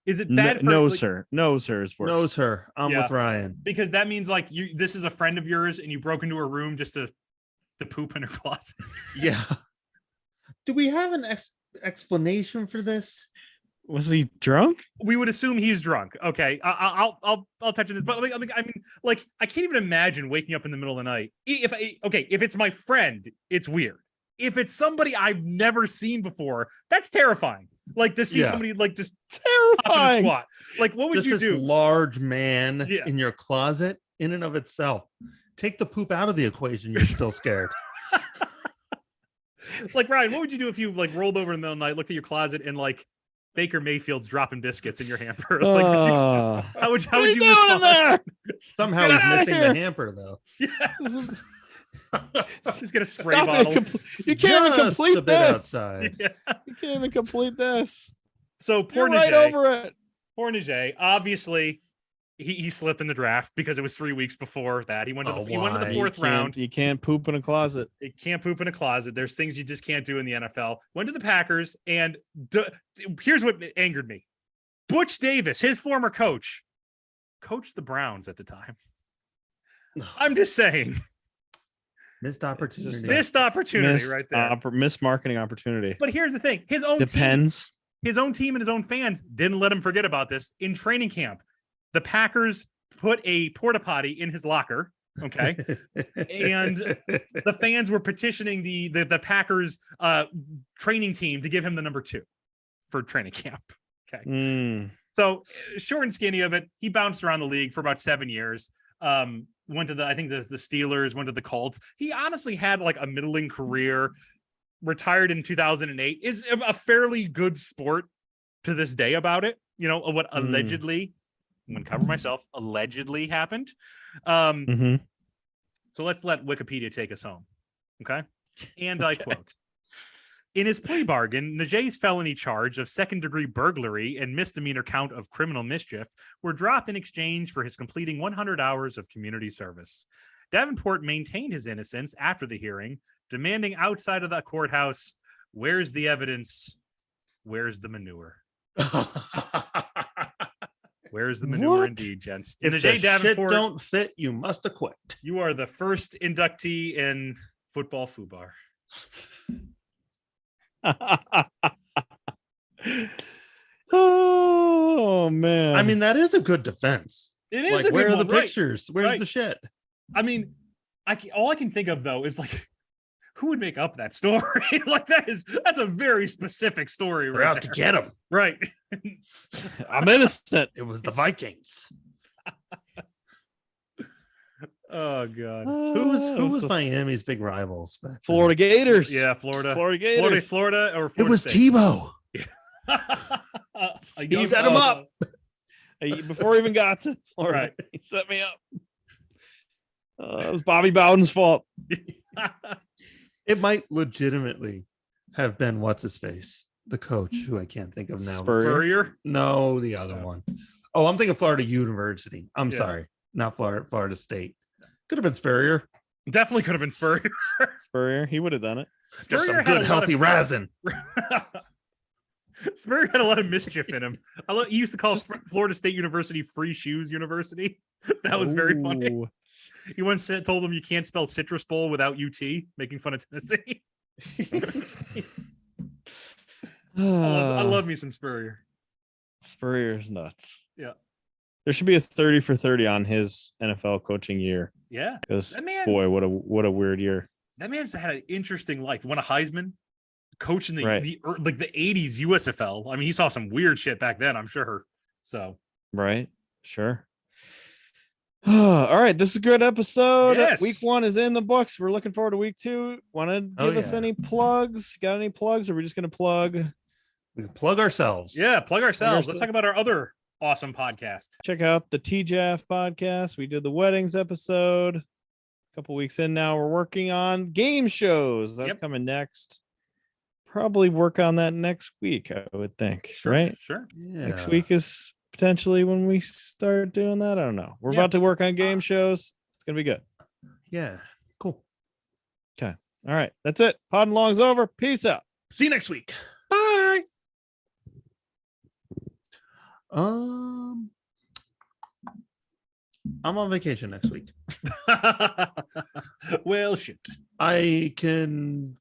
[SPEAKER 2] Is it bad?
[SPEAKER 1] Knows her. Knows her is worse.
[SPEAKER 3] Knows her. I'm with Ryan.
[SPEAKER 2] Because that means like this is a friend of yours and you broke into her room just to poop in her closet.
[SPEAKER 3] Yeah. Do we have an explanation for this?
[SPEAKER 1] Was he drunk?
[SPEAKER 2] We would assume he's drunk. Okay, I'll touch on this, but I mean, I can't even imagine waking up in the middle of the night. If it's my friend, it's weird. If it's somebody I've never seen before, that's terrifying. Like to see somebody like just terrifying in a squat. Like, what would you do?
[SPEAKER 3] This large man in your closet, in and of itself. Take the poop out of the equation. You're still scared.
[SPEAKER 2] Like, Ryan, what would you do if you like rolled over in the middle of the night, looked at your closet, and like Baker Mayfield's dropping biscuits in your hamper? Like, how would you respond?
[SPEAKER 3] There? Somehow he's missing the hamper, though.
[SPEAKER 2] He's gonna spray bottle.
[SPEAKER 1] You can't even complete this.
[SPEAKER 3] Outside.
[SPEAKER 1] Yeah. You can't even complete this.
[SPEAKER 2] So poor Najee.
[SPEAKER 1] Right over it.
[SPEAKER 2] Poor Najee. Obviously, he slipped in the draft because it was 3 weeks before that. He went to the fourth round.
[SPEAKER 1] You can't poop in a closet.
[SPEAKER 2] You can't poop in a closet. There's things you just can't do in the NFL. Went to the Packers, and here's what angered me. Butch Davis, his former coach, coached the Browns at the time. I'm just saying.
[SPEAKER 3] Missed opportunity.
[SPEAKER 2] Missed opportunity right there.
[SPEAKER 1] Missed marketing opportunity.
[SPEAKER 2] But here's the thing. His own team and his own fans didn't let him forget about this in training camp. The Packers put a porta potty in his locker. Okay. And the fans were petitioning the Packers training team to give him the number 2 for training camp. So short and skinny of it, he bounced around the league for about 7 years. Went to I think the Steelers, went to the Colts. He honestly had like a middling career. Retired in 2008. Is a fairly good sport to this day about it. You know what allegedly, I'm gonna cover myself. Allegedly happened. So let's let Wikipedia take us home. Okay, and I quote. In his plea bargain, Najay's felony charge of second-degree burglary and misdemeanor count of criminal mischief were dropped in exchange for his completing 100 hours of community service. Davenport maintained his innocence after the hearing, demanding outside of the courthouse, "Where's the evidence? Where's the manure?" Where's the manure, indeed, gents?
[SPEAKER 3] If
[SPEAKER 2] Najay
[SPEAKER 3] the
[SPEAKER 2] Davenport,
[SPEAKER 3] shit don't fit, you must acquit.
[SPEAKER 2] you are the first inductee in football FUBAR.
[SPEAKER 1] Oh man!
[SPEAKER 3] I mean, that is a good defense.
[SPEAKER 2] It is
[SPEAKER 3] Like,
[SPEAKER 2] a good
[SPEAKER 3] where are
[SPEAKER 2] one,
[SPEAKER 3] the
[SPEAKER 2] right.
[SPEAKER 3] pictures? Where's
[SPEAKER 2] Right.
[SPEAKER 3] the shit?
[SPEAKER 2] I mean, all I can think of though is like, who would make up that story? Like that's a very specific story,
[SPEAKER 3] We're
[SPEAKER 2] right
[SPEAKER 3] out
[SPEAKER 2] there.
[SPEAKER 3] to get him.
[SPEAKER 2] Right.
[SPEAKER 1] I'm innocent.
[SPEAKER 3] It was the Vikings.
[SPEAKER 2] Oh god.
[SPEAKER 3] Who was Miami's big rivals? Back then?
[SPEAKER 1] Florida Gators?
[SPEAKER 2] Yeah, Florida.
[SPEAKER 1] Florida Gators.
[SPEAKER 2] Florida or
[SPEAKER 3] It
[SPEAKER 2] Florida
[SPEAKER 3] was
[SPEAKER 2] State.
[SPEAKER 3] Tebow.
[SPEAKER 2] He
[SPEAKER 3] set him up.
[SPEAKER 1] Before he even got to Florida,
[SPEAKER 2] Right.
[SPEAKER 1] he set me up. It was Bobby Bowden's fault.
[SPEAKER 3] It might legitimately have been what's his face, the coach, who I can't think of now.
[SPEAKER 2] Spurrier.
[SPEAKER 3] No, the other one. Oh, I'm thinking Florida University. I'm
[SPEAKER 2] Yeah.
[SPEAKER 3] sorry, not Florida State. Could have been Spurrier.
[SPEAKER 2] Definitely could have been Spurrier.
[SPEAKER 1] Spurrier, he would have done it.
[SPEAKER 3] Just
[SPEAKER 2] Spurrier
[SPEAKER 3] some
[SPEAKER 2] had a
[SPEAKER 3] good,
[SPEAKER 2] lot
[SPEAKER 3] healthy
[SPEAKER 2] of-
[SPEAKER 3] resin.
[SPEAKER 2] Spurrier had a lot of mischief in him. He used to call Florida State University Free Shoes University. That was very funny.
[SPEAKER 1] Ooh.
[SPEAKER 2] He once told them you can't spell Citrus Bowl without UT, making fun of Tennessee. I love me some Spurrier.
[SPEAKER 1] Spurrier's nuts.
[SPEAKER 2] Yeah.
[SPEAKER 1] There should be a 30 for 30 on his NFL coaching year.
[SPEAKER 2] Yeah.
[SPEAKER 1] Because
[SPEAKER 2] That man,
[SPEAKER 1] boy, what a weird year.
[SPEAKER 2] that man's had an interesting life. Won a Heisman, coach in the
[SPEAKER 1] Right.
[SPEAKER 2] the 80s USFL. I mean, he saw some weird shit back then, I'm sure. So
[SPEAKER 1] Right. Sure. All right. This is a good episode.
[SPEAKER 2] Yes.
[SPEAKER 1] Week 1 is in the books. We're looking forward to week 2. Want to give us
[SPEAKER 3] yeah.
[SPEAKER 1] any plugs? Got any plugs? Or are we just going to plug?
[SPEAKER 3] We can plug ourselves.
[SPEAKER 2] yeah, plug ourselves. Let's
[SPEAKER 1] ourselves.
[SPEAKER 2] talk about our other awesome podcast.
[SPEAKER 1] Check out the TJAF podcast. We did the weddings episode a couple weeks in now. We're working on game shows. That's
[SPEAKER 2] Yep.
[SPEAKER 1] coming next. Probably work on that next week, I would think. Right?
[SPEAKER 2] Sure.
[SPEAKER 3] Yeah.
[SPEAKER 1] Next week is potentially when we start doing that. I don't know. We're
[SPEAKER 2] Yeah.
[SPEAKER 1] about to work on game shows. It's gonna be good.
[SPEAKER 3] Yeah. Cool.
[SPEAKER 1] All right. That's it. Pod and Long's over. Peace out.
[SPEAKER 3] See you next week.
[SPEAKER 2] Bye.
[SPEAKER 3] I'm on vacation next week.
[SPEAKER 2] Well, shit.
[SPEAKER 3] I can